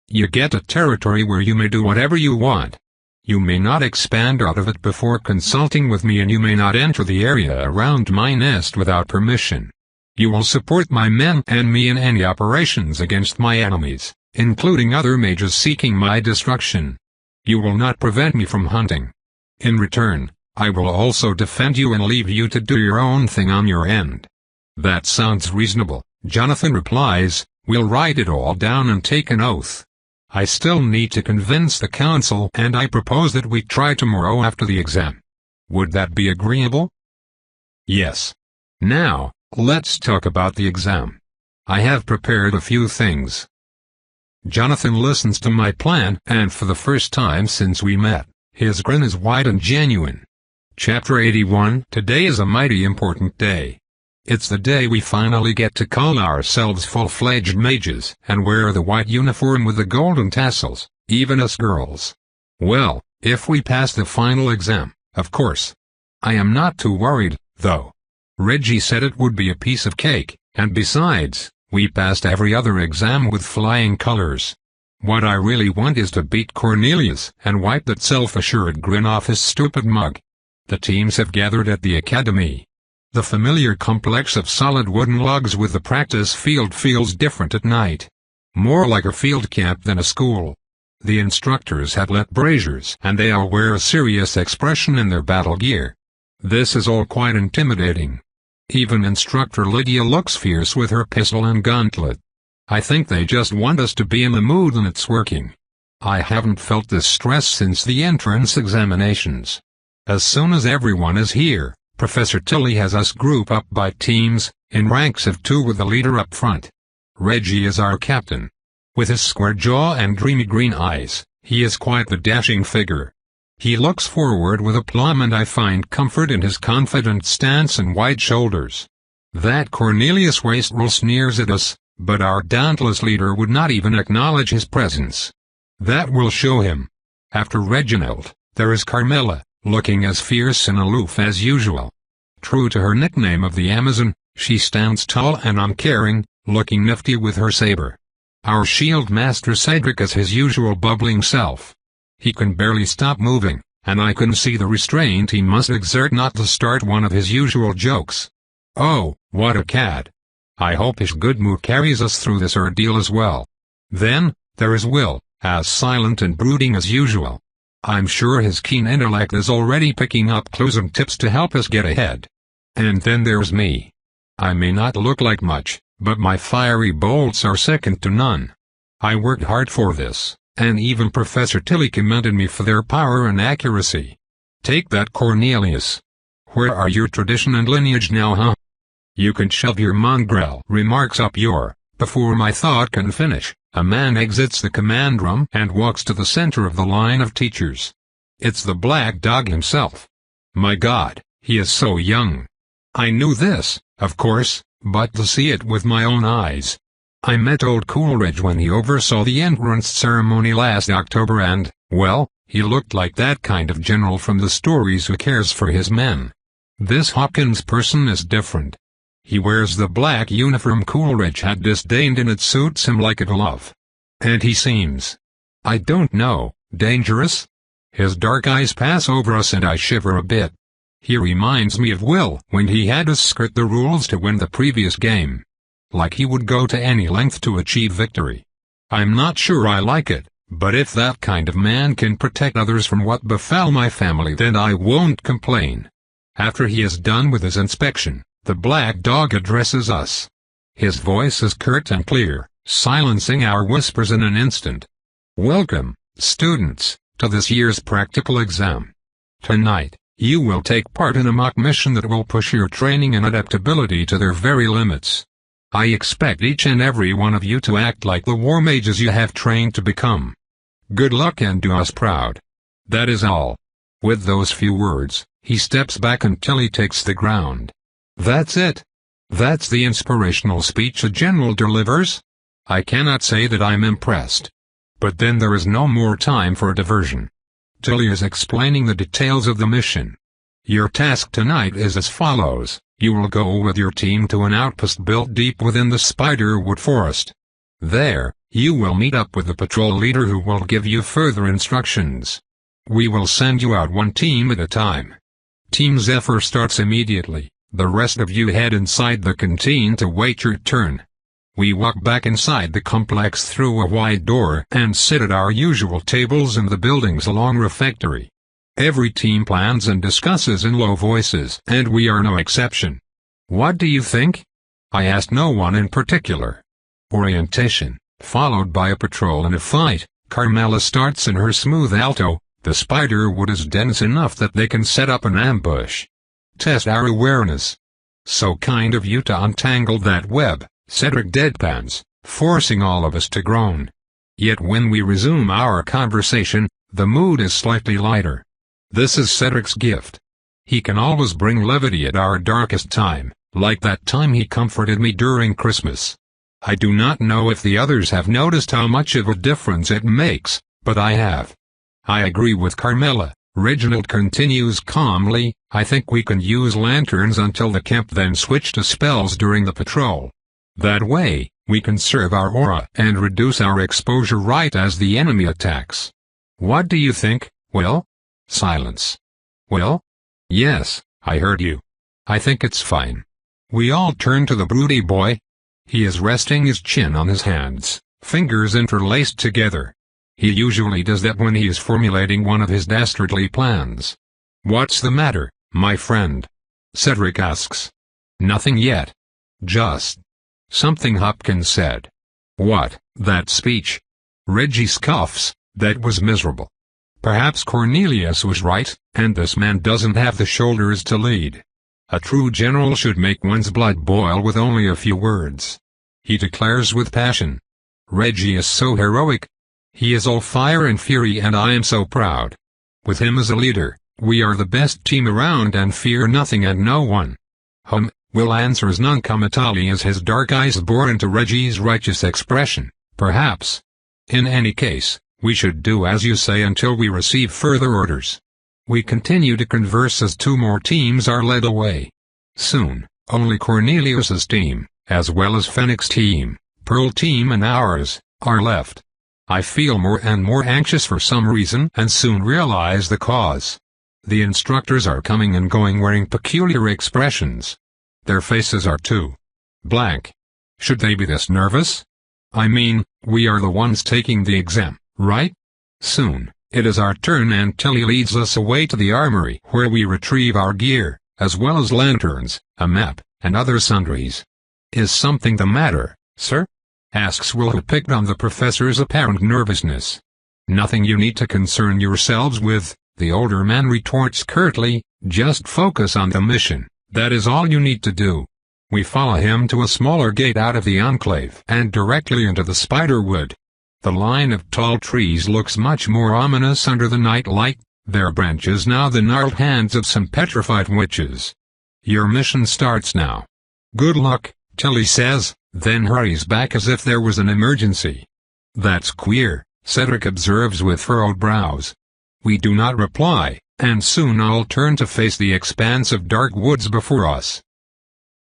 You get a territory where you may do whatever you want. You may not expand out of it before consulting with me, and you may not enter the area around my nest without permission. You will support my men and me in any operations against my enemies, including other mages seeking my destruction. You will not prevent me from hunting. In return, I will also defend you and leave you to do your own thing on your end." "That sounds reasonable," Jonathan replies. "We'll write it all down and take an oath. I still need to convince the council, and I propose that we try tomorrow after the exam. Would that be agreeable?" "Yes. Now, let's talk about the exam. I have prepared a few things." Jonathan listens to my plan, and for the first time since we met, his grin is wide and genuine. Chapter 81. Today is a mighty important day. It's the day we finally get to call ourselves full-fledged mages and wear the white uniform with the golden tassels, even us girls. Well, if we pass the final exam, of course. I am not too worried, though. Reggie said it would be a piece of cake, and besides, we passed every other exam with flying colors. What I really want is to beat Cornelius and wipe that self-assured grin off his stupid mug. The teams have gathered at the academy. The familiar complex of solid wooden logs with the practice field feels different at night. More like a field camp than a school. The instructors have lit braziers and they all wear a serious expression in their battle gear. This is all quite intimidating. Even Instructor Lydia looks fierce with her pistol and gauntlet. I think they just want us to be in the mood, and it's working. I haven't felt this stress since the entrance examinations. As soon as everyone is here, Professor Tilly has us group up by teams, in ranks of 2 with the leader up front. Reggie is our captain. With his square jaw and dreamy green eyes, he is quite the dashing figure. He looks forward with aplomb, and I find comfort in his confident stance and wide shoulders. That Cornelius wastrel sneers at us, but our dauntless leader would not even acknowledge his presence. That will show him. After Reginald, there is Carmilla, looking as fierce and aloof as usual. True to her nickname of the Amazon, she stands tall and uncaring, looking nifty with her saber. Our shield master Cedric is his usual bubbling self. He can barely stop moving, and I can see the restraint he must exert not to start one of his usual jokes. Oh, what a cad! I hope his good mood carries us through this ordeal as well. Then, there is Will, as silent and brooding as usual. I'm sure his keen intellect is already picking up clues and tips to help us get ahead. And then there's me. I may not look like much, but my fiery bolts are second to none. I worked hard for this, and even Professor Tilly commended me for their power and accuracy. Take that, Cornelius. Where are your tradition and lineage now, huh? You can shove your mongrel remarks up your, before my thought can finish. A man exits the command room and walks to the center of the line of teachers. It's the Black Dog himself. My God, he is so young. I knew this, of course, but to see it with my own eyes. I met old Coleridge when he oversaw the entrance ceremony last October and, well, he looked like that kind of general from the stories who cares for his men. This Hawkins person is different. He wears the black uniform Coleridge had disdained, and it suits him like a glove. And he seems, I don't know, dangerous? His dark eyes pass over us and I shiver a bit. He reminds me of Will when he had us skirt the rules to win the previous game. Like he would go to any length to achieve victory. I'm not sure I like it, but if that kind of man can protect others from what befell my family, then I won't complain. After he is done with his inspection, the Black Dog addresses us. His voice is curt and clear, silencing our whispers in an instant. Welcome, students, to this year's practical exam. Tonight, you will take part in a mock mission that will push your training and adaptability to their very limits. I expect each and every one of you to act like the war mages you have trained to become. Good luck and do us proud. That is all. With those few words, he steps back until he takes the ground. That's it. That's the inspirational speech a general delivers. I cannot say that I'm impressed. But then there is no more time for a diversion. Tilly is explaining the details of the mission. Your task tonight is as follows. You will go with your team to an outpost built deep within the Spiderwood Forest. There, you will meet up with the patrol leader who will give you further instructions. We will send you out one team at a time. Team Zephyr starts immediately. The rest of you head inside the canteen to wait your turn. We walk back inside the complex through a wide door and sit at our usual tables in the building's long refectory. Every team plans and discusses in low voices, and we are no exception. What do you think? I asked no one in particular. Orientation, followed by a patrol and a fight. Carmela starts in her smooth alto. The spider wood is dense enough that they can set up an ambush. Test our awareness. So kind of you to untangle that web, Cedric deadpans, forcing all of us to groan. Yet when we resume our conversation, the mood is slightly lighter. This is Cedric's gift. He can always bring levity at our darkest time, like that time he comforted me during Christmas. I do not know if the others have noticed how much of a difference it makes, but I have. I agree with Carmela. Reginald continues calmly, I think we can use lanterns until the camp, then switch to spells during the patrol. That way, we conserve our aura and reduce our exposure right as the enemy attacks. What do you think, Will? Silence. Will? Yes, I heard you. I think it's fine. We all turn to the broody boy. He is resting his chin on his hands, fingers interlaced together. He usually does that when he is formulating one of his dastardly plans. What's the matter, my friend? Cedric asks. Nothing yet. Just something Hopkins said. What, that speech? Reggie scoffs, that was miserable. Perhaps Cornelius was right, and this man doesn't have the shoulders to lead. A true general should make one's blood boil with only a few words. He declares with passion. Reggie is so heroic. He is all fire and fury, and I am so proud. With him as a leader, we are the best team around and fear nothing and no one. Will answers noncommittally as his dark eyes bore into Reggie's righteous expression, perhaps. In any case, we should do as you say until we receive further orders. We continue to converse as two more teams are led away. Soon, only Cornelius's team, as well as Fennec's team, Pearl team and ours, are left. I feel more and more anxious for some reason and soon realize the cause. The instructors are coming and going wearing peculiar expressions. Their faces are too blank. Should they be this nervous? I mean, we are the ones taking the exam, right? Soon, it is our turn and Tilly leads us away to the armory where we retrieve our gear, as well as lanterns, a map, and other sundries. Is something the matter, sir? Asks Will, who picked on the professor's apparent nervousness. Nothing you need to concern yourselves with, the older man retorts curtly, just focus on the mission, that is all you need to do. We follow him to a smaller gate out of the enclave and directly into the spiderwood. The line of tall trees looks much more ominous under the night light, their branches now the gnarled hands of some petrified witches. Your mission starts now. Good luck, Tilly says, then hurries back as if there was an emergency. That's queer, Cedric observes with furrowed brows. We do not reply, and soon all turn to face the expanse of dark woods before us.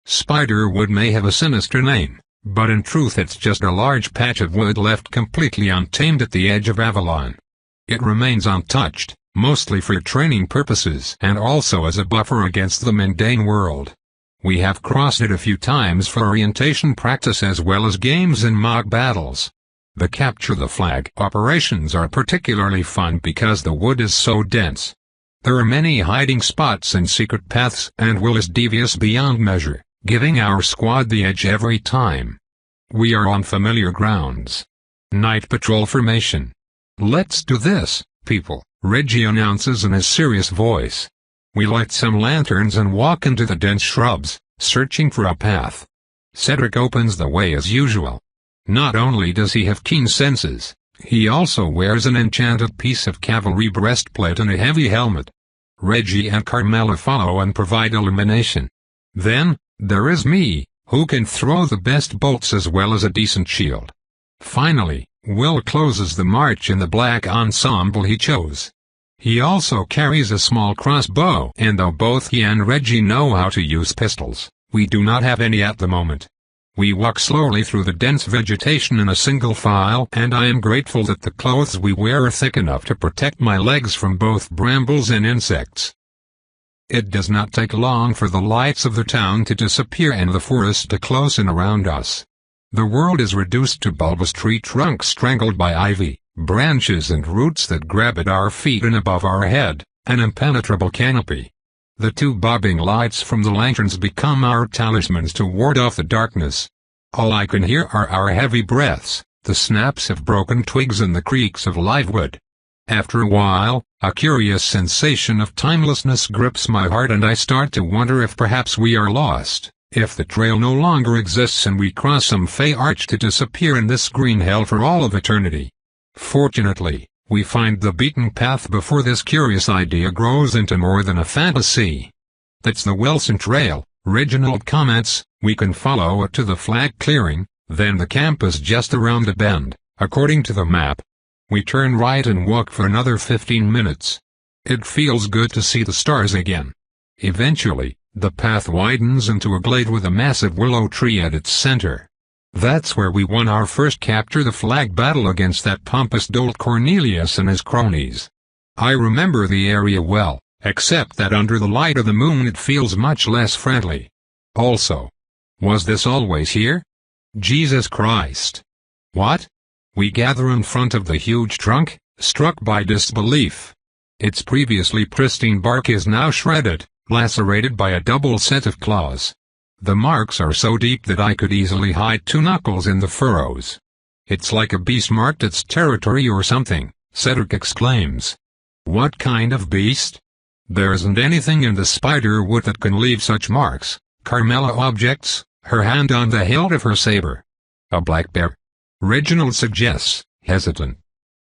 Spiderwood may have a sinister name, but in truth it's just a large patch of wood left completely untamed at the edge of Avalon. It remains untouched, mostly for training purposes and also as a buffer against the mundane world. We have crossed it a few times for orientation practice as well as games and mock battles. The capture the flag operations are particularly fun because the wood is so dense. There are many hiding spots and secret paths, and Will is devious beyond measure, giving our squad the edge every time. We are on familiar grounds. Night patrol formation. Let's do this, people, Reggie announces in his serious voice. We light some lanterns and walk into the dense shrubs, searching for a path. Cedric opens the way as usual. Not only does he have keen senses, he also wears an enchanted piece of cavalry breastplate and a heavy helmet. Reggie and Carmela follow and provide illumination. Then, there is me, who can throw the best bolts as well as a decent shield. Finally, Will closes the march in the black ensemble he chose. He also carries a small crossbow, and though both he and Reggie know how to use pistols, we do not have any at the moment. We walk slowly through the dense vegetation in a single file, and I am grateful that the clothes we wear are thick enough to protect my legs from both brambles and insects. It does not take long for the lights of the town to disappear and the forest to close in around us. The world is reduced to bulbous tree trunks strangled by ivy, branches and roots that grab at our feet and above our head, an impenetrable canopy. The two bobbing lights from the lanterns become our talismans to ward off the darkness. All I can hear are our heavy breaths, the snaps of broken twigs and the creaks of live wood. After a while, a curious sensation of timelessness grips my heart and I start to wonder if perhaps we are lost, if the trail no longer exists and we cross some fey arch to disappear in this green hell for all of eternity. Fortunately, we find the beaten path before this curious idea grows into more than a fantasy. That's the Wilson Trail, Reginald comments. We can follow it to the flag clearing, then the camp is just around the bend, according to the map. We turn right and walk for another 15 minutes. It feels good to see the stars again. Eventually, the path widens into a glade with a massive willow tree at its center. That's where we won our first capture the flag battle against that pompous dolt Cornelius and his cronies. I remember the area well, except that under the light of the moon it feels much less friendly. Also, was this always here? Jesus Christ! What? We gather in front of the huge trunk, struck by disbelief. Its previously pristine bark is now shredded, lacerated by a double set of claws. The marks are so deep that I could easily hide two knuckles in the furrows. It's like a beast marked its territory or something, Cedric exclaims. What kind of beast? There isn't anything in the spider wood that can leave such marks, Carmela objects, her hand on the hilt of her saber. A black bear? Reginald suggests, hesitant.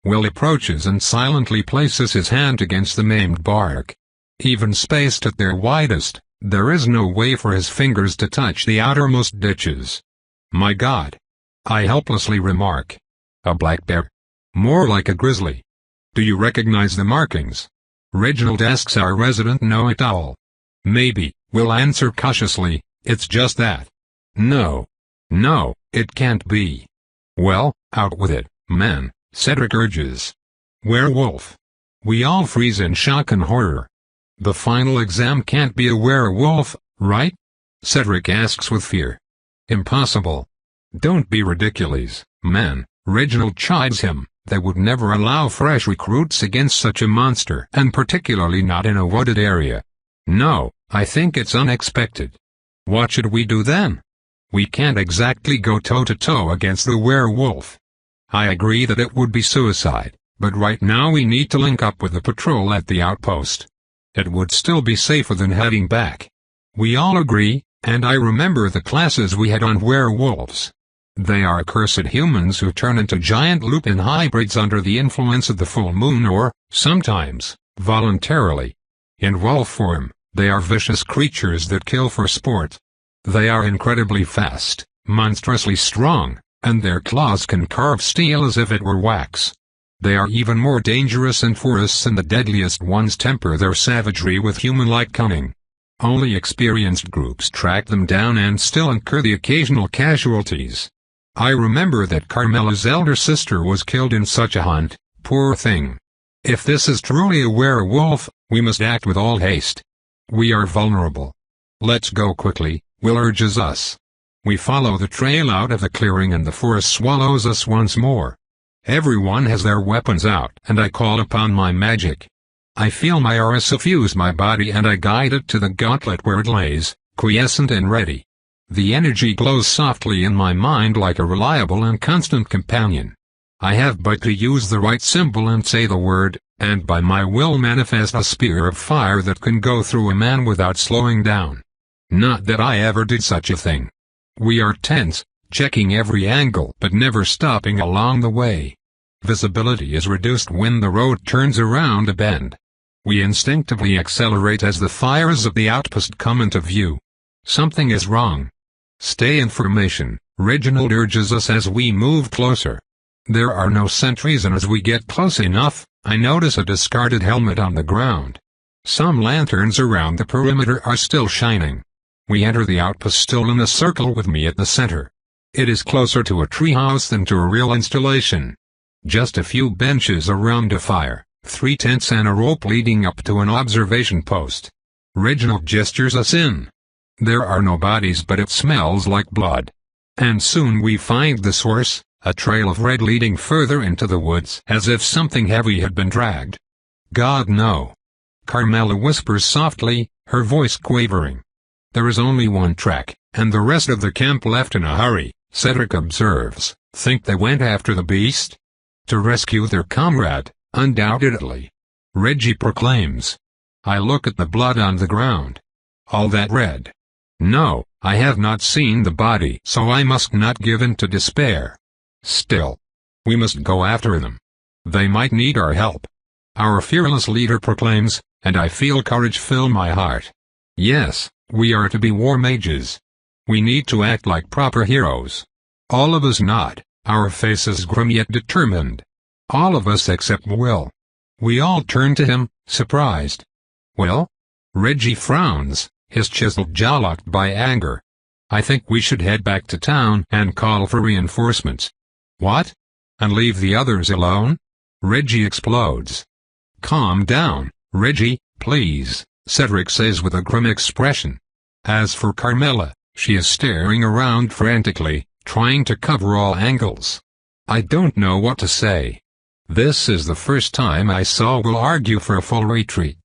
Will approaches and silently places his hand against the maimed bark. Even spaced at their widest, there is no way for his fingers to touch the outermost ditches. My God! I helplessly remark. A black bear? More like a grizzly. Do you recognize the markings? Reginald asks our resident know-it-all. Maybe, we'll answer cautiously, it's just that. No, it can't be. Well, out with it, man, Cedric urges. Werewolf. We all freeze in shock and horror. The final exam can't be a werewolf, right? Cedric asks with fear. Impossible. Don't be ridiculous, man, Reginald chides him. They would never allow fresh recruits against such a monster, and particularly not in a wooded area. No, I think it's unexpected. What should we do then? We can't exactly go toe-to-toe against the werewolf. I agree that it would be suicide, but right now we need to link up with the patrol at the outpost. It would still be safer than heading back. We all agree, and I remember the classes we had on werewolves. They are accursed humans who turn into giant lupin hybrids under the influence of the full moon or, sometimes, voluntarily. In wolf form, they are vicious creatures that kill for sport. They are incredibly fast, monstrously strong, and their claws can carve steel as if it were wax. They are even more dangerous in forests, and the deadliest ones temper their savagery with human-like cunning. Only experienced groups track them down and still incur the occasional casualties. I remember that Carmela's elder sister was killed in such a hunt, poor thing. If this is truly a werewolf, we must act with all haste. We are vulnerable. Let's go quickly, Will urges us. We follow the trail out of the clearing and the forest swallows us once more. Everyone has their weapons out and I call upon my magic. I feel my aura suffuse my body and I guide it to the gauntlet where it lays, quiescent and ready. The energy glows softly in my mind like a reliable and constant companion. I have but to use the right symbol and say the word, and by my will manifest a spear of fire that can go through a man without slowing down. Not that I ever did such a thing. We are tense, checking every angle but never stopping along the way. Visibility is reduced when the road turns around a bend. We instinctively accelerate as the fires of the outpost come into view. Something is wrong. Stay in formation, Reginald urges us as we move closer. There are no sentries, and as we get close enough, I notice a discarded helmet on the ground. Some lanterns around the perimeter are still shining. We enter the outpost still in a circle with me at the center, It is closer to a treehouse than to a real installation. Just a few benches around a fire, 3 tents and a rope leading up to an observation post. Reginald gestures us in. There are no bodies, but it smells like blood. And soon we find the source, a trail of red leading further into the woods as if something heavy had been dragged. God, no. Carmela whispers softly, her voice quavering. There is only one track, and the rest of the camp left in a hurry, Cedric observes. Think they went after the beast? To rescue their comrade, undoubtedly. Reggie proclaims. I look at the blood on the ground. All that red. No, I have not seen the body, so I must not give in to despair. Still, we must go after them. They might need our help. Our fearless leader proclaims, and I feel courage fill my heart. Yes, we are to be war mages. We need to act like proper heroes. All of us nod, our faces grim yet determined. All of us except Will. We all turn to him, surprised. Will? Reggie frowns, his chiseled jaw locked by anger. I think we should head back to town and call for reinforcements. What? And leave the others alone? Reggie explodes. Calm down, Reggie, please, Cedric says with a grim expression. As for Carmela, she is staring around frantically, trying to cover all angles. I don't know what to say. This is the first time I saw Will argue for a full retreat.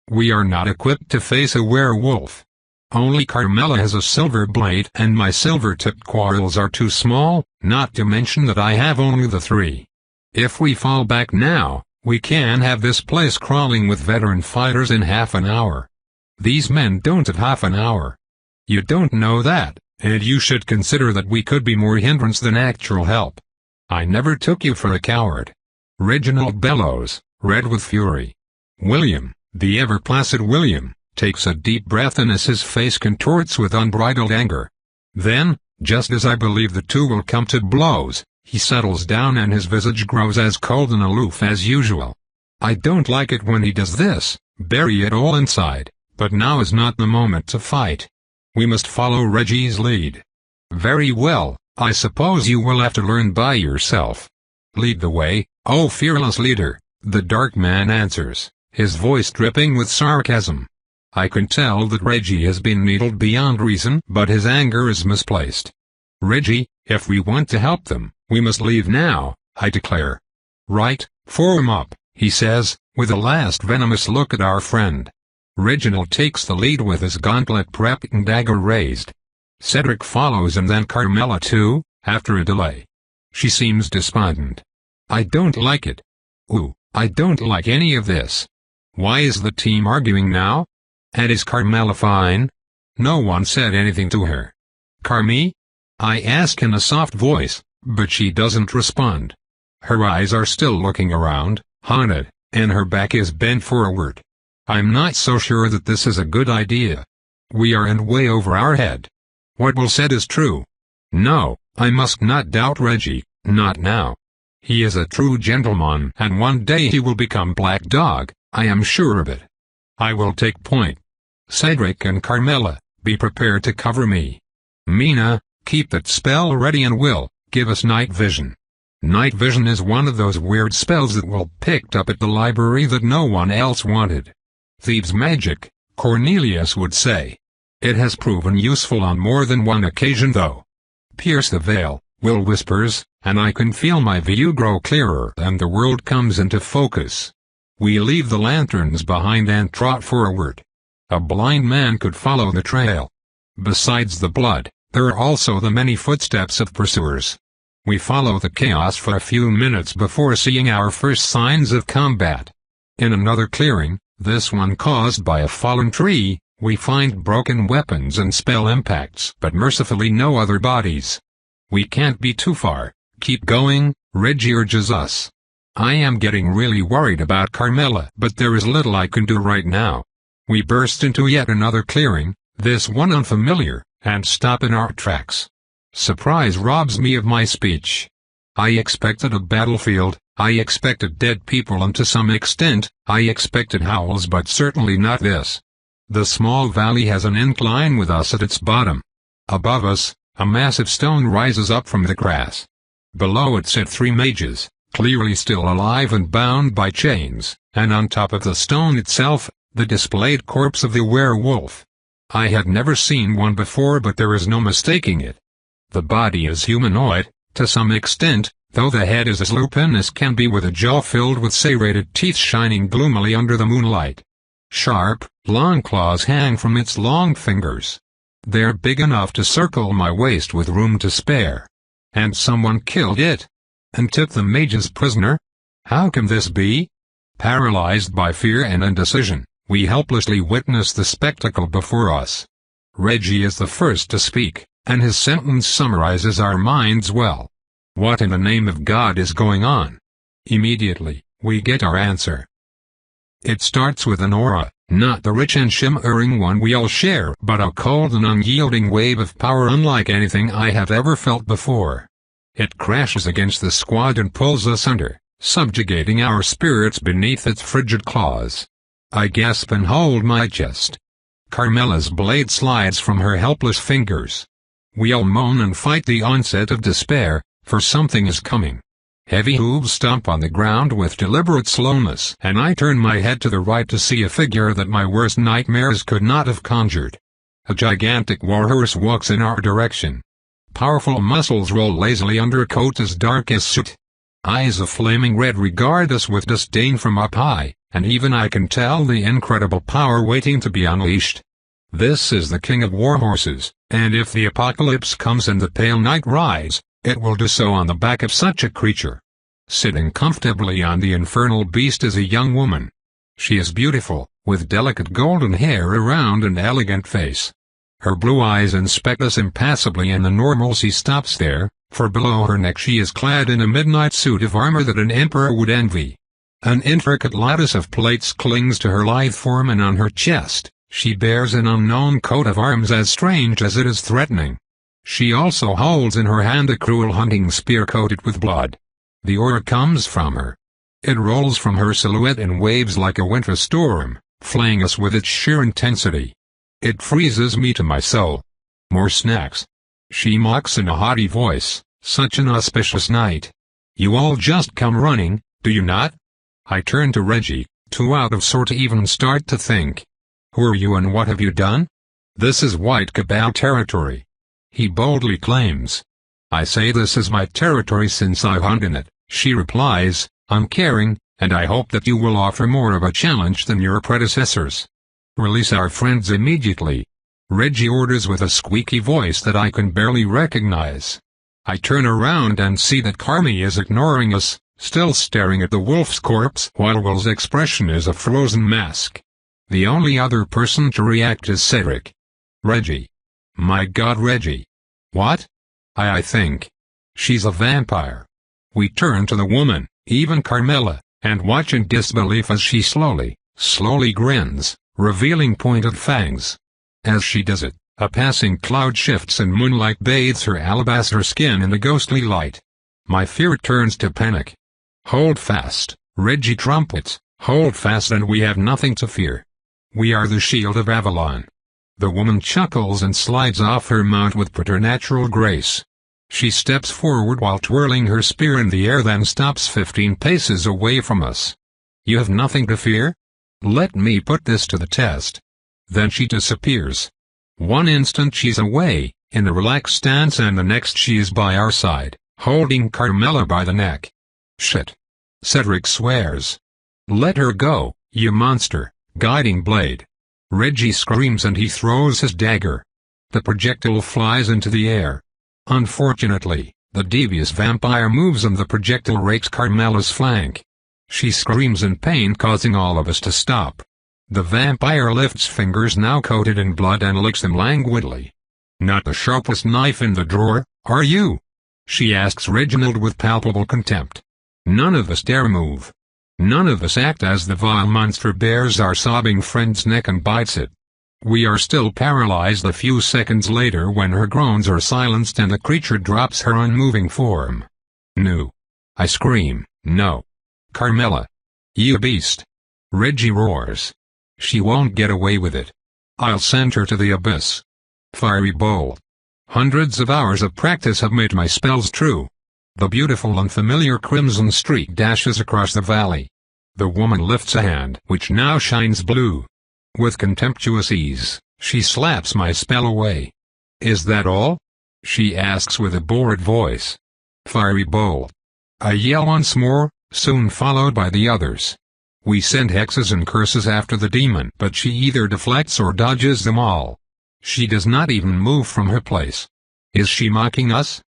We are not equipped to face a werewolf. Only Carmela has a silver blade and my silver-tipped quarrels are too small, not to mention that I have only the 3. If we fall back now, we can have this place crawling with veteran fighters in half an hour. These men don't have half an hour. You don't know that, and you should consider that we could be more hindrance than actual help. I never took you for a coward. Reginald bellows, red with fury. William, the ever-placid William, takes a deep breath in as his face contorts with unbridled anger. Then, just as I believe the two will come to blows, he settles down and his visage grows as cold and aloof as usual. I don't like it when he does this, bury it all inside, but now is not the moment to fight. We must follow Reggie's lead. Very well, I suppose you will have to learn by yourself. Lead the way, oh fearless leader, the dark man answers, his voice dripping with sarcasm. I can tell that Reggie has been needled beyond reason, but his anger is misplaced. Reggie, if we want to help them, we must leave now, I declare. Right, form up, he says, with a last venomous look at our friend. Reginald takes the lead with his gauntlet prepped and dagger raised. Cedric follows and then Carmela too, after a delay. She seems despondent. I don't like it. Ooh, I don't like any of this. Why is the team arguing now? And is Carmela fine? No one said anything to her. Carmi? I ask in a soft voice, but she doesn't respond. Her eyes are still looking around, haunted, and her back is bent forward. I'm not so sure that this is a good idea. We are in way over our head. What Will said is true. No, I must not doubt Reggie, not now. He is a true gentleman and one day he will become Black Dog, I am sure of it. I will take point. Cedric and Carmela, be prepared to cover me. Mina, keep that spell ready and Will, give us night vision. Night vision is one of those weird spells that Will picked up at the library that no one else wanted. Thieves' magic, Cornelius would say. It has proven useful on more than one occasion though. Pierce the veil, Will whispers, and I can feel my view grow clearer and the world comes into focus. We leave the lanterns behind and trot forward. A blind man could follow the trail. Besides the blood, there are also the many footsteps of pursuers. We follow the chaos for a few minutes before seeing our first signs of combat. In another clearing, this one caused by a fallen tree, we find broken weapons and spell impacts but mercifully no other bodies. We can't be too far, keep going, Reggie urges us. I am getting really worried about Carmela but there is little I can do right now. We burst into yet another clearing, this one unfamiliar, and stop in our tracks. Surprise robs me of my speech. I expected a battlefield, I expected dead people and to some extent, I expected howls but certainly not this. The small valley has an incline with us at its bottom. Above us, A massive stone rises up from the grass. Below it sit 3 mages, clearly still alive and bound by chains, and on top of the stone itself, the displayed corpse of the werewolf. I had never seen one before, but there is no mistaking it. The body is humanoid, to some extent, though the head is as lupin as can be, with a jaw filled with serrated teeth shining gloomily under the moonlight. Sharp, long claws hang from its long fingers. They're big enough to circle my waist with room to spare. And someone killed it, and took the mages prisoner? How can this be? Paralyzed by fear and indecision, we helplessly witness the spectacle before us. Reggie is the first to speak, and his sentence summarizes our minds well. What in the name of God is going on? Immediately, we get our answer. It starts with an aura, not the rich and shimmering one we all share, but a cold and unyielding wave of power unlike anything I have ever felt before. It crashes against the squad and pulls us under, subjugating our spirits beneath its frigid claws. I gasp and hold my chest. Carmela's blade slides from her helpless fingers. We all moan and fight the onset of despair, for something is coming. Heavy hooves stomp on the ground with deliberate slowness, and I turn my head to the right to see a figure that my worst nightmares could not have conjured. A gigantic warhorse walks in our direction. Powerful muscles roll lazily under a coat as dark as soot. Eyes of flaming red regard us with disdain from up high, and even I can tell the incredible power waiting to be unleashed. This is the king of warhorses, and if the apocalypse comes and the pale night rides, it will do so on the back of such a creature. Sitting comfortably on the infernal beast is a young woman. She is beautiful, with delicate golden hair around an elegant face. Her blue eyes inspect us impassively, and the normalcy stops there, for below her neck she is clad in a midnight suit of armor that an emperor would envy. An intricate lattice of plates clings to her lithe form, and on her chest, she bears an unknown coat of arms as strange as it is threatening. She also holds in her hand a cruel hunting spear coated with blood. The aura comes from her. It rolls from her silhouette in waves like a winter storm, flaying us with its sheer intensity. It freezes me to my soul. More snacks. She mocks in a haughty voice, such an auspicious night. You all just come running, do you not? I turn to Reggie, too out of sort to even start to think. Who are you and what have you done? This is White Cabal territory, he boldly claims. I say this is my territory since I hunt in it, she replies, uncaring, and I hope that you will offer more of a challenge than your predecessors. Release our friends immediately, Reggie orders with a squeaky voice that I can barely recognize. I turn around and see that Carmi is ignoring us, still staring at the wolf's corpse while Will's expression is a frozen mask. The only other person to react is Cedric. Reggie. My God, Reggie. What? I think. She's a vampire. We turn to the woman, even Carmela, and watch in disbelief as she slowly grins, revealing pointed fangs. As she does it, a passing cloud shifts and moonlight bathes her alabaster skin in the ghostly light. My fear turns to panic. Hold fast, Reggie trumpets, hold fast, and we have nothing to fear. We are the shield of Avalon. The woman chuckles and slides off her mount with preternatural grace. She steps forward while twirling her spear in the air, then stops 15 paces away from us. You have nothing to fear? Let me put this to the test. Then she disappears. One instant she's away, in a relaxed stance, and the next she is by our side, holding Carmela by the neck. Shit. Cedric swears. Let her go, you monster, guiding blade. Reggie screams and he throws his dagger. The projectile flies into the air. Unfortunately, the devious vampire moves and the projectile rakes Carmela's flank. She screams in pain, causing all of us to stop. The vampire lifts fingers now coated in blood and licks them languidly. Not the sharpest knife in the drawer, are you? She asks Reginald with palpable contempt. None of us dare move. None of us act as the vile monster bears our sobbing friend's neck and bites it. We are still paralyzed a few seconds later when her groans are silenced and the creature drops her unmoving form. No. I scream, no. Carmela. You beast. Reggie roars. She won't get away with it. I'll send her to the abyss. Fiery bolt. Hundreds of hours of practice have made my spells true. The beautiful and familiar crimson streak dashes across the valley. The woman lifts a hand which now shines blue. With contemptuous ease, she slaps my spell away. "Is that all?" she asks with a bored voice. Fiery bolt. I yell once more, soon followed by the others. We send hexes and curses after the demon, but she either deflects or dodges them all. She does not even move from her place. Is she mocking us?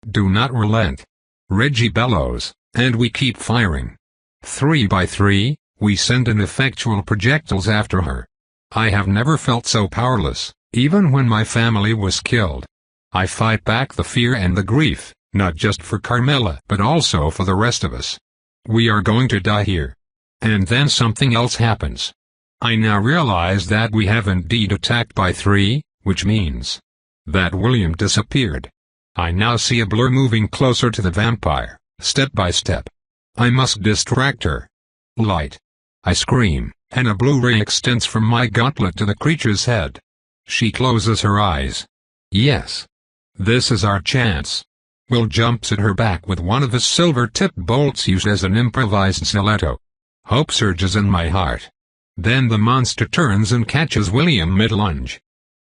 Do not relent. Reggie bellows, and we keep firing. 3 by 3, we send ineffectual projectiles after her. I have never felt so powerless, even when my family was killed. I fight back the fear and the grief, not just for Carmela but also for the rest of us. We are going to die here. And then something else happens. I now realize that we have indeed attacked by 3, which means that William disappeared. I now see a blur moving closer to the vampire, step by step. I must distract her. Light. I scream, and a blue ray extends from my gauntlet to the creature's head. She closes her eyes. Yes. This is our chance. Will jumps at her back with one of his silver-tipped bolts used as an improvised stiletto. Hope surges in my heart. Then the monster turns and catches William mid-lunge.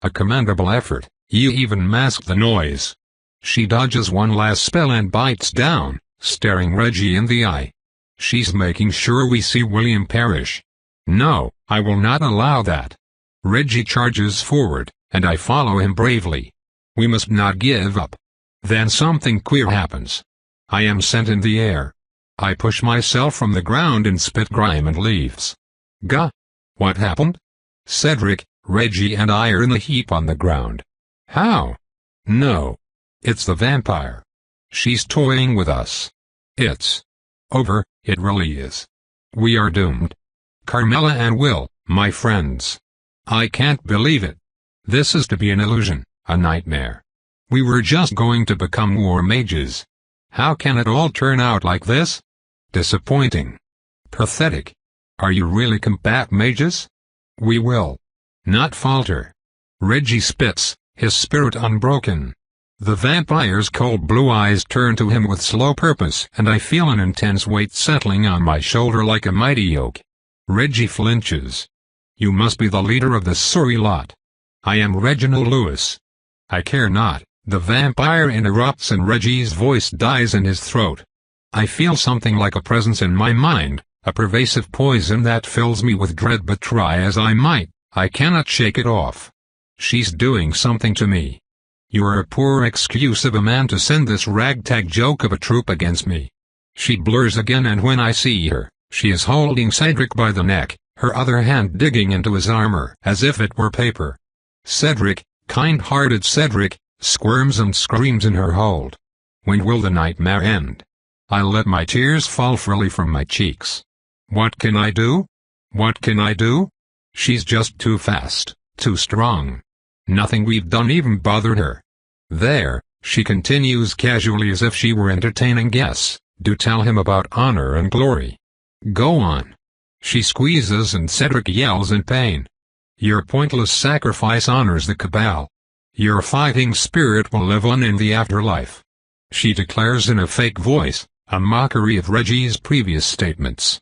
A commendable effort, you even masked the noise. She dodges one last spell and bites down, staring Reggie in the eye. She's making sure we see William perish. No, I will not allow that. Reggie charges forward, and I follow him bravely. We must not give up. Then something queer happens. I am sent in the air. I push myself from the ground and spit grime and leaves. Gah! What happened? Cedric, Reggie and I are in a heap on the ground. How? No. It's the vampire. She's toying with us. It's over, it really is. We are doomed. Carmela and Will, my friends. I can't believe it. This is to be an illusion, a nightmare. We were just going to become war mages. How can it all turn out like this? Disappointing. Pathetic. Are you really combat mages? We will not falter. Reggie spits, his spirit unbroken. The vampire's cold blue eyes turn to him with slow purpose, and I feel an intense weight settling on my shoulder like a mighty yoke. Reggie flinches. You must be the leader of this sorry lot. I am Reginald Lewis. I care not. The vampire interrupts and Reggie's voice dies in his throat. I feel something like a presence in my mind, a pervasive poison that fills me with dread, but try as I might, I cannot shake it off. She's doing something to me. You are a poor excuse of a man to send this ragtag joke of a troop against me. She blurs again, and when I see her, she is holding Cedric by the neck, her other hand digging into his armor as if it were paper. Cedric, kind-hearted Cedric, squirms and screams in her hold. When will the nightmare end? I let my tears fall freely from my cheeks. What can I do? What can I do? She's just too fast, too strong. Nothing we've done even bothered her. There, she continues casually as if she were entertaining guests, do tell him about honor and glory. Go on. She squeezes and Cedric yells in pain. Your pointless sacrifice honors the Cabal. Your fighting spirit will live on in the afterlife. She declares in a fake voice, a mockery of Reggie's previous statements.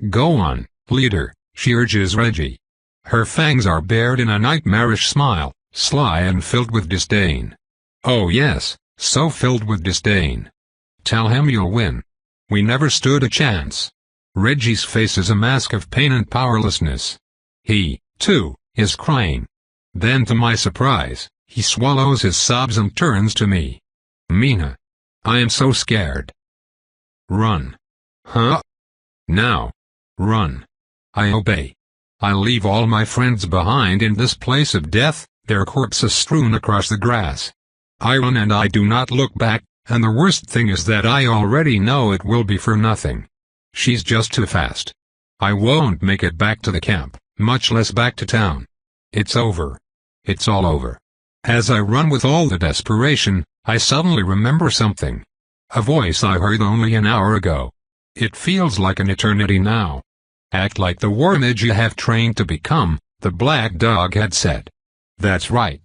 Go on, leader, she urges Reggie. Her fangs are bared in a nightmarish smile, sly and filled with disdain. Oh yes, so filled with disdain. Tell him you'll win. We never stood a chance. Reggie's face is a mask of pain and powerlessness. He, too, is crying. Then to my surprise, he swallows his sobs and turns to me. Mina. I am so scared. Run. Huh? Now. Run. I obey. I leave all my friends behind in this place of death, their corpses strewn across the grass. I run and I do not look back, and the worst thing is that I already know it will be for nothing. She's just too fast. I won't make it back to the camp, much less back to town. It's over. It's all over. As I run with all the desperation, I suddenly remember something. A voice I heard only an hour ago. It feels like an eternity now. Act like the war mage you have trained to become, the black dog had said. That's right.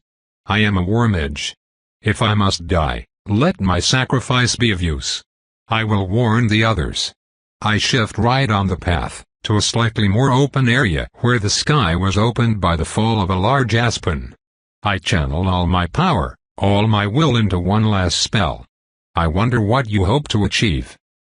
I am a war mage. If I must die, let my sacrifice be of use. I will warn the others. I shift right on the path, to a slightly more open area where the sky was opened by the fall of a large aspen. I channel all my power, all my will into one last spell. I wonder what you hope to achieve.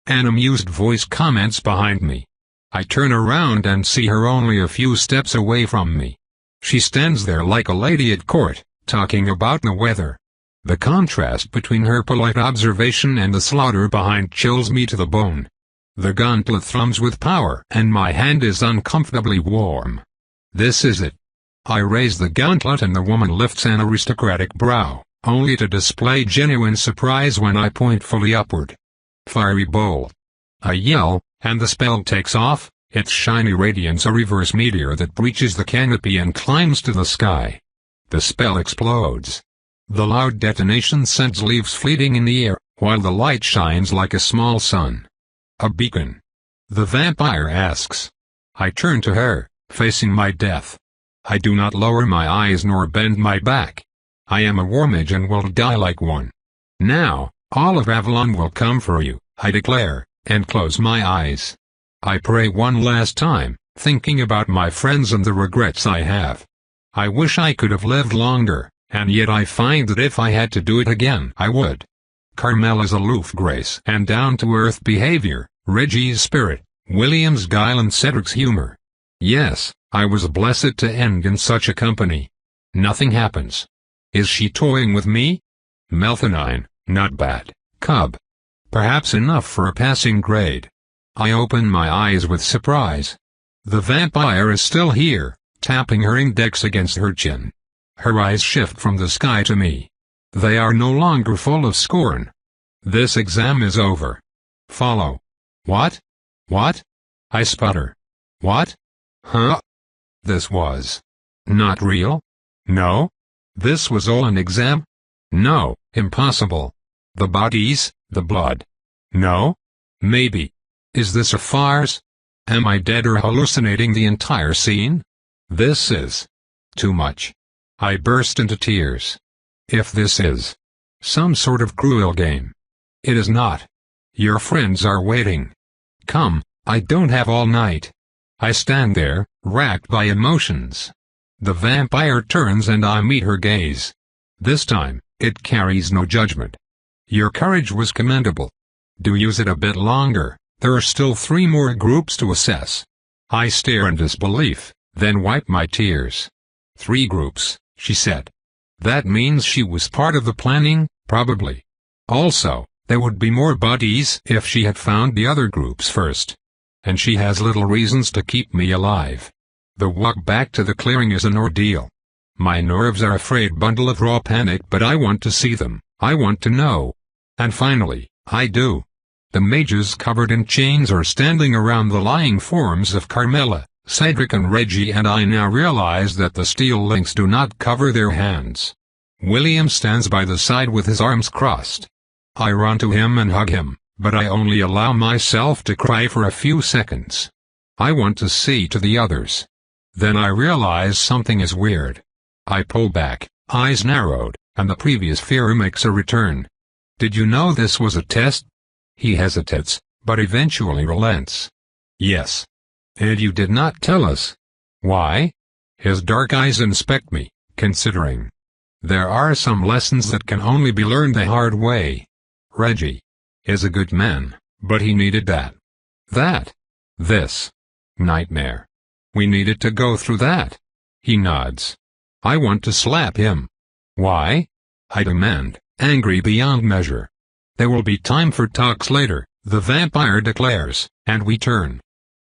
An amused voice comments behind me. I turn around and see her only a few steps away from me. She stands there like a lady at court, talking about the weather. The contrast between her polite observation and the slaughter behind chills me to the bone. The gauntlet thrums with power and my hand is uncomfortably warm. This is it. I raise the gauntlet and the woman lifts an aristocratic brow, only to display genuine surprise when I point fully upward. Fiery bolt. I yell, and the spell takes off, its shiny radiance a reverse meteor that breaches the canopy and climbs to the sky. The spell explodes. The loud detonation sends leaves fleeting in the air, while the light shines like a small sun. A beacon. The vampire asks. I turn to her, facing my death. I do not lower my eyes nor bend my back. I am a wormage and will die like one. Now, all of Avalon will come for you, I declare, and close my eyes. I pray one last time, thinking about my friends and the regrets I have. I wish I could have lived longer, and yet I find that if I had to do it again I would. Carmela's aloof grace and down-to-earth behavior, Reggie's spirit, William's guile and Cedric's humor. Yes, I was blessed to end in such a company. Nothing happens. Is she toying with me? Melphanine, not bad. Cub. Perhaps enough for a passing grade. I open my eyes with surprise. The vampire is still here, tapping her index against her chin. Her eyes shift from the sky to me. They are no longer full of scorn. This exam is over. Follow. What? What? I sputter. What? Huh? This was not real? No? This was all an exam? No, impossible. The bodies, the blood. No? Maybe. Is this a farce? Am I dead or hallucinating the entire scene? This is too much. I burst into tears. If this is some sort of cruel game, it is not. Your friends are waiting. Come, I don't have all night. I stand there, racked by emotions. The vampire turns and I meet her gaze. This time, it carries no judgment. Your courage was commendable. Do use it a bit longer, there are still 3 more groups to assess. I stare in disbelief, then wipe my tears. 3 groups, she said. That means she was part of the planning, probably. Also, there would be more bodies if she had found the other groups first. And she has little reasons to keep me alive. The walk back to the clearing is an ordeal. My nerves are a frayed bundle of raw panic, but I want to see them, I want to know. And finally, I do. The mages covered in chains are standing around the lying forms of Carmela, Cedric and Reggie, and I now realize that the steel links do not cover their hands. William stands by the side with his arms crossed. I run to him and hug him, but I only allow myself to cry for a few seconds. I want to see to the others. Then I realize something is weird. I pull back, eyes narrowed, and the previous fear makes a return. Did you know this was a test? He hesitates, but eventually relents. Yes. And you did not tell us. Why? His dark eyes inspect me, considering. There are some lessons that can only be learned the hard way. Reggie is a good man, but he needed this nightmare. We needed to go through that. He nods. I want to slap him. Why? I demand, angry beyond measure. There will be time for talks later, the vampire declares, and we turn.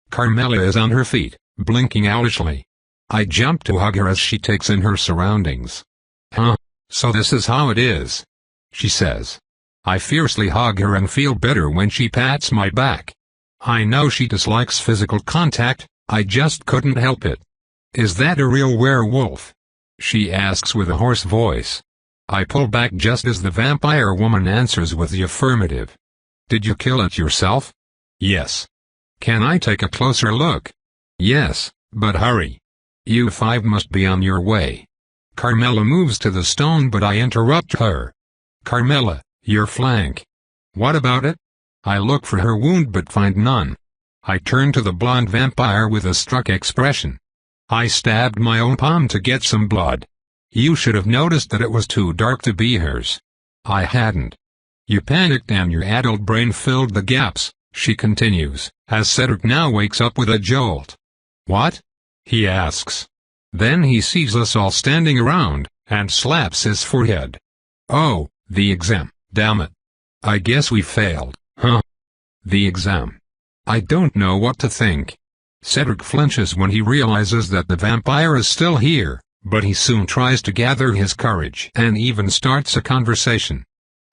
Carmela is on her feet, blinking owlishly. I jump to hug her as she takes in her surroundings. Huh, so this is how it is, she says. I fiercely hug her and feel bitter when she pats my back. I know she dislikes physical contact, I just couldn't help it. Is that a real werewolf? She asks with a hoarse voice. I pull back just as the vampire woman answers with the affirmative. Did you kill it yourself? Yes. Can I take a closer look? Yes, but hurry. You 5 must be on your way. Carmela moves to the stone, but I interrupt her. Carmilla, your flank. What about it? I look for her wound but find none. I turn to the blonde vampire with a struck expression. I stabbed my own palm to get some blood. You should have noticed that it was too dark to be hers. I hadn't. You panicked and your adult brain filled the gaps, she continues, as Cedric now wakes up with a jolt. What? He asks. Then he sees us all standing around, and slaps his forehead. Oh, the exam, damn it. I guess we failed, huh? The exam. I don't know what to think. Cedric flinches when he realizes that the vampire is still here, but he soon tries to gather his courage and even starts a conversation.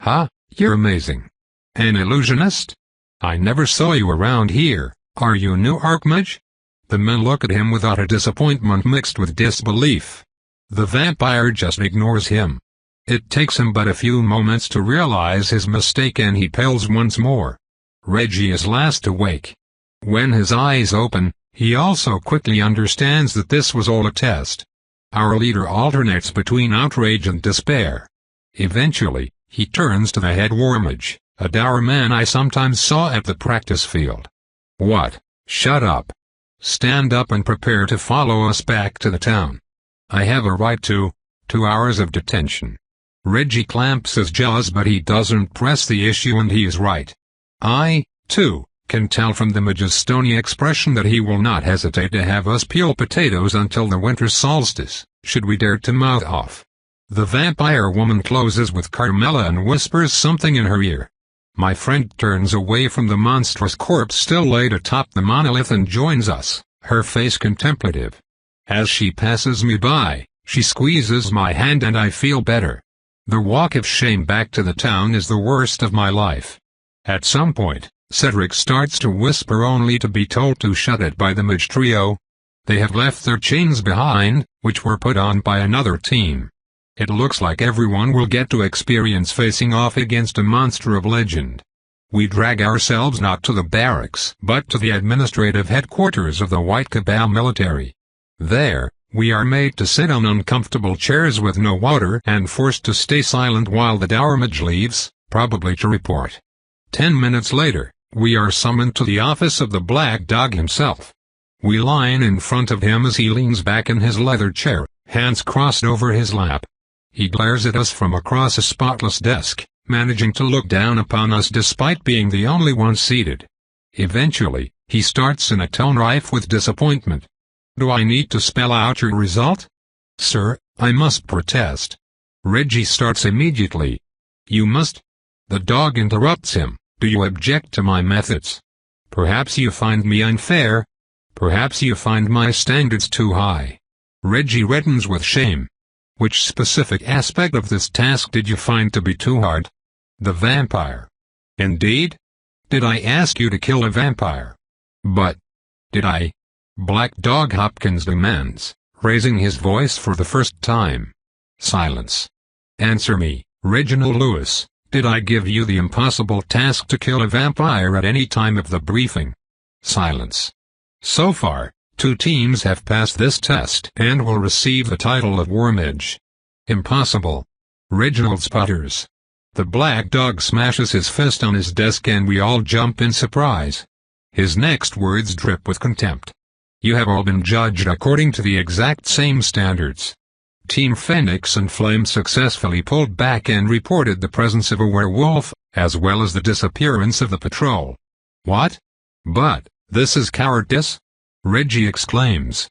Huh? You're amazing. An illusionist? I never saw you around here. Are you a new archmage? The men look at him with utter disappointment mixed with disbelief. The vampire just ignores him. It takes him but a few moments to realize his mistake and he pales once more. Reggie is last awake. When his eyes open, he also quickly understands that this was all a test. Our leader alternates between outrage and despair. Eventually, he turns to the head warmage, a dour man I sometimes saw at the practice field. What? Shut up. Stand up and prepare to follow us back to the town. I have a right to 2 hours of detention. Reggie clamps his jaws but he doesn't press the issue and he is right. I, too, can tell from the mage's stony expression that he will not hesitate to have us peel potatoes until the winter solstice, should we dare to mouth off. The vampire woman closes with Carmilla and whispers something in her ear. My friend turns away from the monstrous corpse still laid atop the monolith and joins us, her face contemplative. As she passes me by, she squeezes my hand and I feel better. The walk of shame back to the town is the worst of my life. At some point, Cedric starts to whisper only to be told to shut it by the mage trio. They have left their chains behind, which were put on by another team. It looks like everyone will get to experience facing off against a monster of legend. We drag ourselves not to the barracks but to the administrative headquarters of the White Cabal military. There, we are made to sit on uncomfortable chairs with no water and forced to stay silent while the dour mage leaves, probably to report. 10 minutes later, we are summoned to the office of the Black Dog himself. We line in front of him as he leans back in his leather chair, hands crossed over his lap. He glares at us from across a spotless desk, managing to look down upon us despite being the only one seated. Eventually, he starts in a tone rife with disappointment. Do I need to spell out your result? Sir, I must protest. Reggie starts immediately. You must. The dog interrupts him. Do you object to my methods? Perhaps you find me unfair. Perhaps you find my standards too high. Reggie reddens with shame. Which specific aspect of this task did you find to be too hard? The vampire. Indeed? Did I ask you to kill a vampire? But, did I? Black Dog Hopkins demands, raising his voice for the first time. Silence. Answer me, Reginald Lewis. Did I give you the impossible task to kill a vampire at any time of the briefing? Silence. So far, 2 teams have passed this test and will receive the title of Warmage. Impossible. Reginald sputters. The Black Dog smashes his fist on his desk and we all jump in surprise. His next words drip with contempt. You have all been judged according to the exact same standards. Team Phoenix and Flame successfully pulled back and reported the presence of a werewolf, as well as the disappearance of the patrol. What? But, this is cowardice? Reggie exclaims.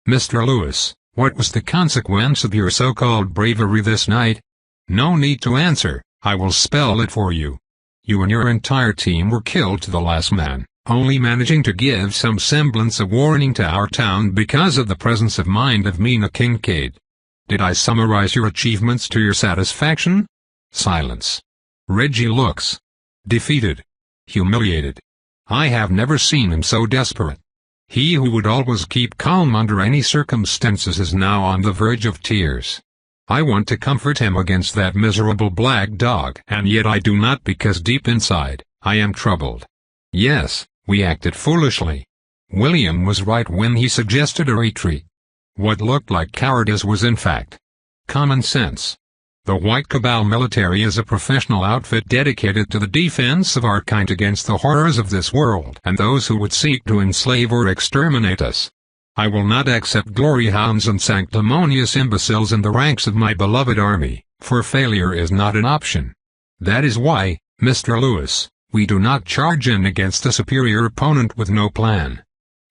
Mr. Lewis, what was the consequence of your so-called bravery this night? No need to answer, I will spell it for you. You and your entire team were killed to the last man, only managing to give some semblance of warning to our town because of the presence of mind of Mina Kincaid. Did I summarize your achievements to your satisfaction? Silence. Reggie looks defeated, humiliated. I have never seen him so desperate. He who would always keep calm under any circumstances is now on the verge of tears. I want to comfort him against that miserable Black Dog, and yet I do not because deep inside, I am troubled. Yes, we acted foolishly. William was right when he suggested a retreat. What looked like cowardice was in fact common sense. The White Cabal military is a professional outfit dedicated to the defense of our kind against the horrors of this world and those who would seek to enslave or exterminate us. I will not accept glory hounds and sanctimonious imbeciles in the ranks of my beloved army, for failure is not an option. That is why, Mr. Lewis, we do not charge in against a superior opponent with no plan.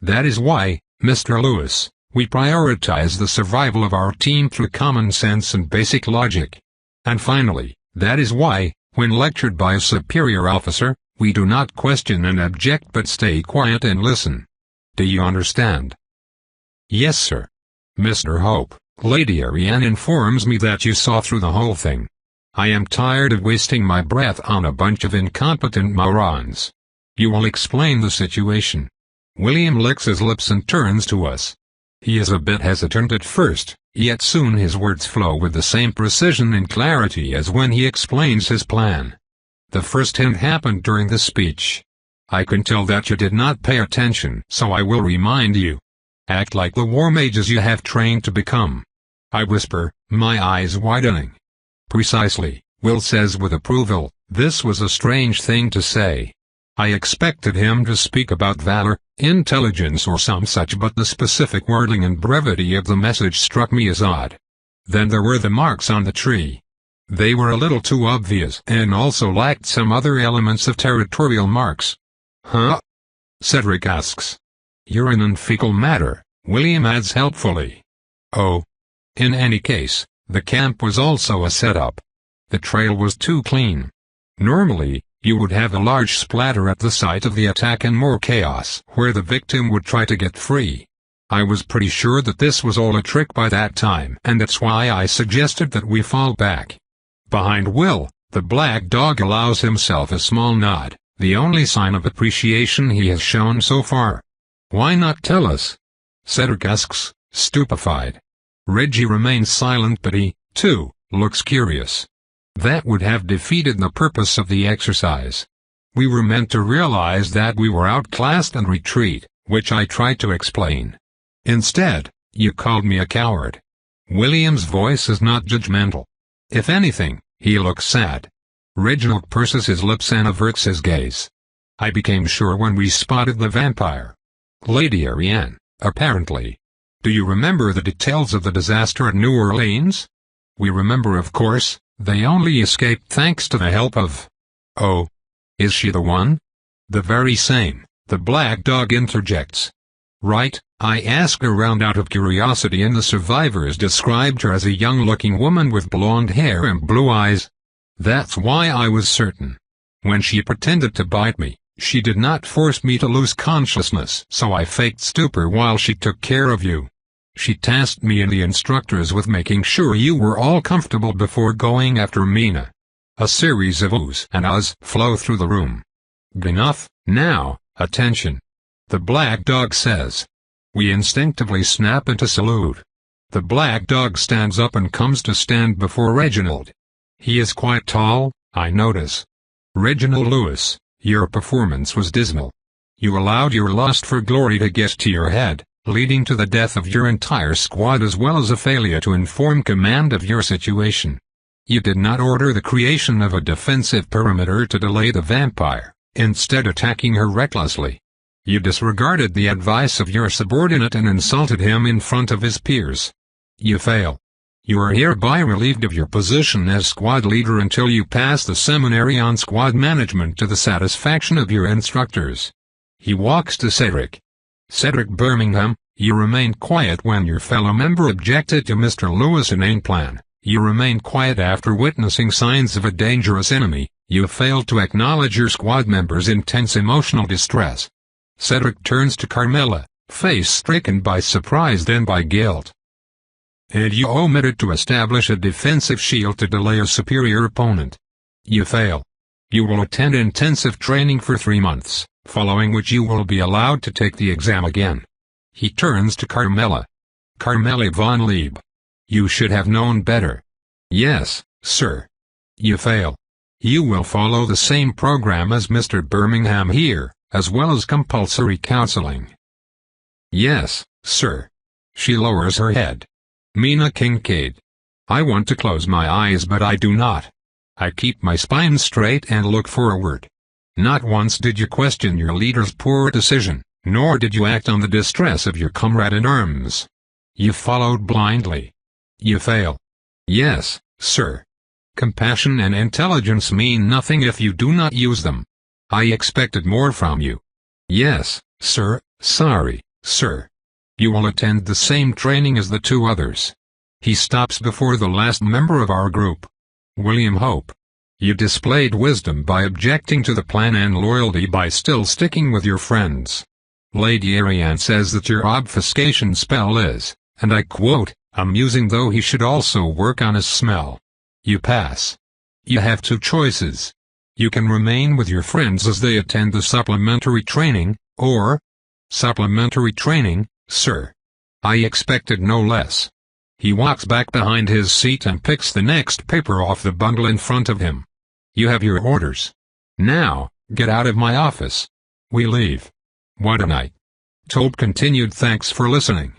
That is why, Mr. Lewis, we prioritize the survival of our team through common sense and basic logic. And finally, that is why, when lectured by a superior officer, we do not question and object but stay quiet and listen. Do you understand? Yes, sir. Mr. Hope, Lady Ariane informs me that you saw through the whole thing. I am tired of wasting my breath on a bunch of incompetent morons. You will explain the situation. William licks his lips and turns to us. He is a bit hesitant at first, yet soon his words flow with the same precision and clarity as when he explains his plan. The first hint happened during the speech. I can tell that you did not pay attention, so I will remind you. Act like the war mages you have trained to become. I whisper, my eyes widening. Precisely, Will says with approval. This was a strange thing to say. I expected him to speak about valor, intelligence or some such, but the specific wording and brevity of the message struck me as odd. Then there were the marks on the tree. They were a little too obvious and also lacked some other elements of territorial marks. Huh? Cedric asks. Urine and fecal matter, William adds helpfully. Oh. In any case, the camp was also a setup. The trail was too clean. Normally, you would have a large splatter at the site of the attack and more chaos where the victim would try to get free. I was pretty sure that this was all a trick by that time, and that's why I suggested that we fall back. Behind Will, the black dog allows himself a small nod, the only sign of appreciation he has shown so far. Why not tell us? Cedric asks, stupefied. Reggie remains silent, but he, too, looks curious. That would have defeated the purpose of the exercise. We were meant to realize that we were outclassed and retreat, which I tried to explain. Instead, you called me a coward. William's voice is not judgmental. If anything, he looks sad. Reginald purses his lips and averts his gaze. I became sure when we spotted the vampire. Lady Ariane, apparently. Do you remember the details of the disaster at New Orleans? We remember, of course. They only escaped thanks to the help of... Oh. Is she the one? The very same, the black dog interjects. Right, I asked around out of curiosity and the survivors described her as a young-looking woman with blonde hair and blue eyes. That's why I was certain. When she pretended to bite me, she did not force me to lose consciousness, so I faked stupor while she took care of you. She tasked me and the instructors with making sure you were all comfortable before going after Mina. A series of oohs and ahs flow through the room. Enough, now, attention. The black dog says. We instinctively snap into salute. The black dog stands up and comes to stand before Reginald. He is quite tall, I notice. Reginald Lewis, your performance was dismal. You allowed your lust for glory to get to your head, leading to the death of your entire squad as well as a failure to inform command of your situation. You did not order the creation of a defensive perimeter to delay the vampire, instead attacking her recklessly. You disregarded the advice of your subordinate and insulted him in front of his peers. You fail. You are hereby relieved of your position as squad leader until you pass the seminary on squad management to the satisfaction of your instructors. He walks to Cedric. Cedric Birmingham, you remained quiet when your fellow member objected to Mr. Lewis' inane plan. You remained quiet after witnessing signs of a dangerous enemy. You failed to acknowledge your squad members' intense emotional distress. Cedric turns to Carmela, face stricken by surprise then by guilt. And you omitted to establish a defensive shield to delay a superior opponent. You fail. You will attend intensive training for 3 months. Following which you will be allowed to take the exam again. He turns to Carmela. Carmela von Lieb. You should have known better. Yes, sir. You fail. You will follow the same program as Mr. Birmingham here, as well as compulsory counseling. Yes, sir. She lowers her head. Mina Kincaid. I want to close my eyes but I do not. I keep my spine straight and look forward. Not once did you question your leader's poor decision, nor did you act on the distress of your comrade in arms. You followed blindly. You fail. Yes, sir. Compassion and intelligence mean nothing if you do not use them. I expected more from you. Yes, sir, sorry, sir. You will attend the same training as the two others. He stops before the last member of our group. William Hope. You displayed wisdom by objecting to the plan and loyalty by still sticking with your friends. Lady Ariane says that your obfuscation spell is, and I quote, amusing, though he should also work on his smell. You pass. You have two choices. You can remain with your friends as they attend the supplementary training, or supplementary training, sir. I expected no less. He walks back behind his seat and picks the next paper off the bundle in front of him. You have your orders. Now, get out of my office. We leave. What a night. Tope continued. Thanks for listening.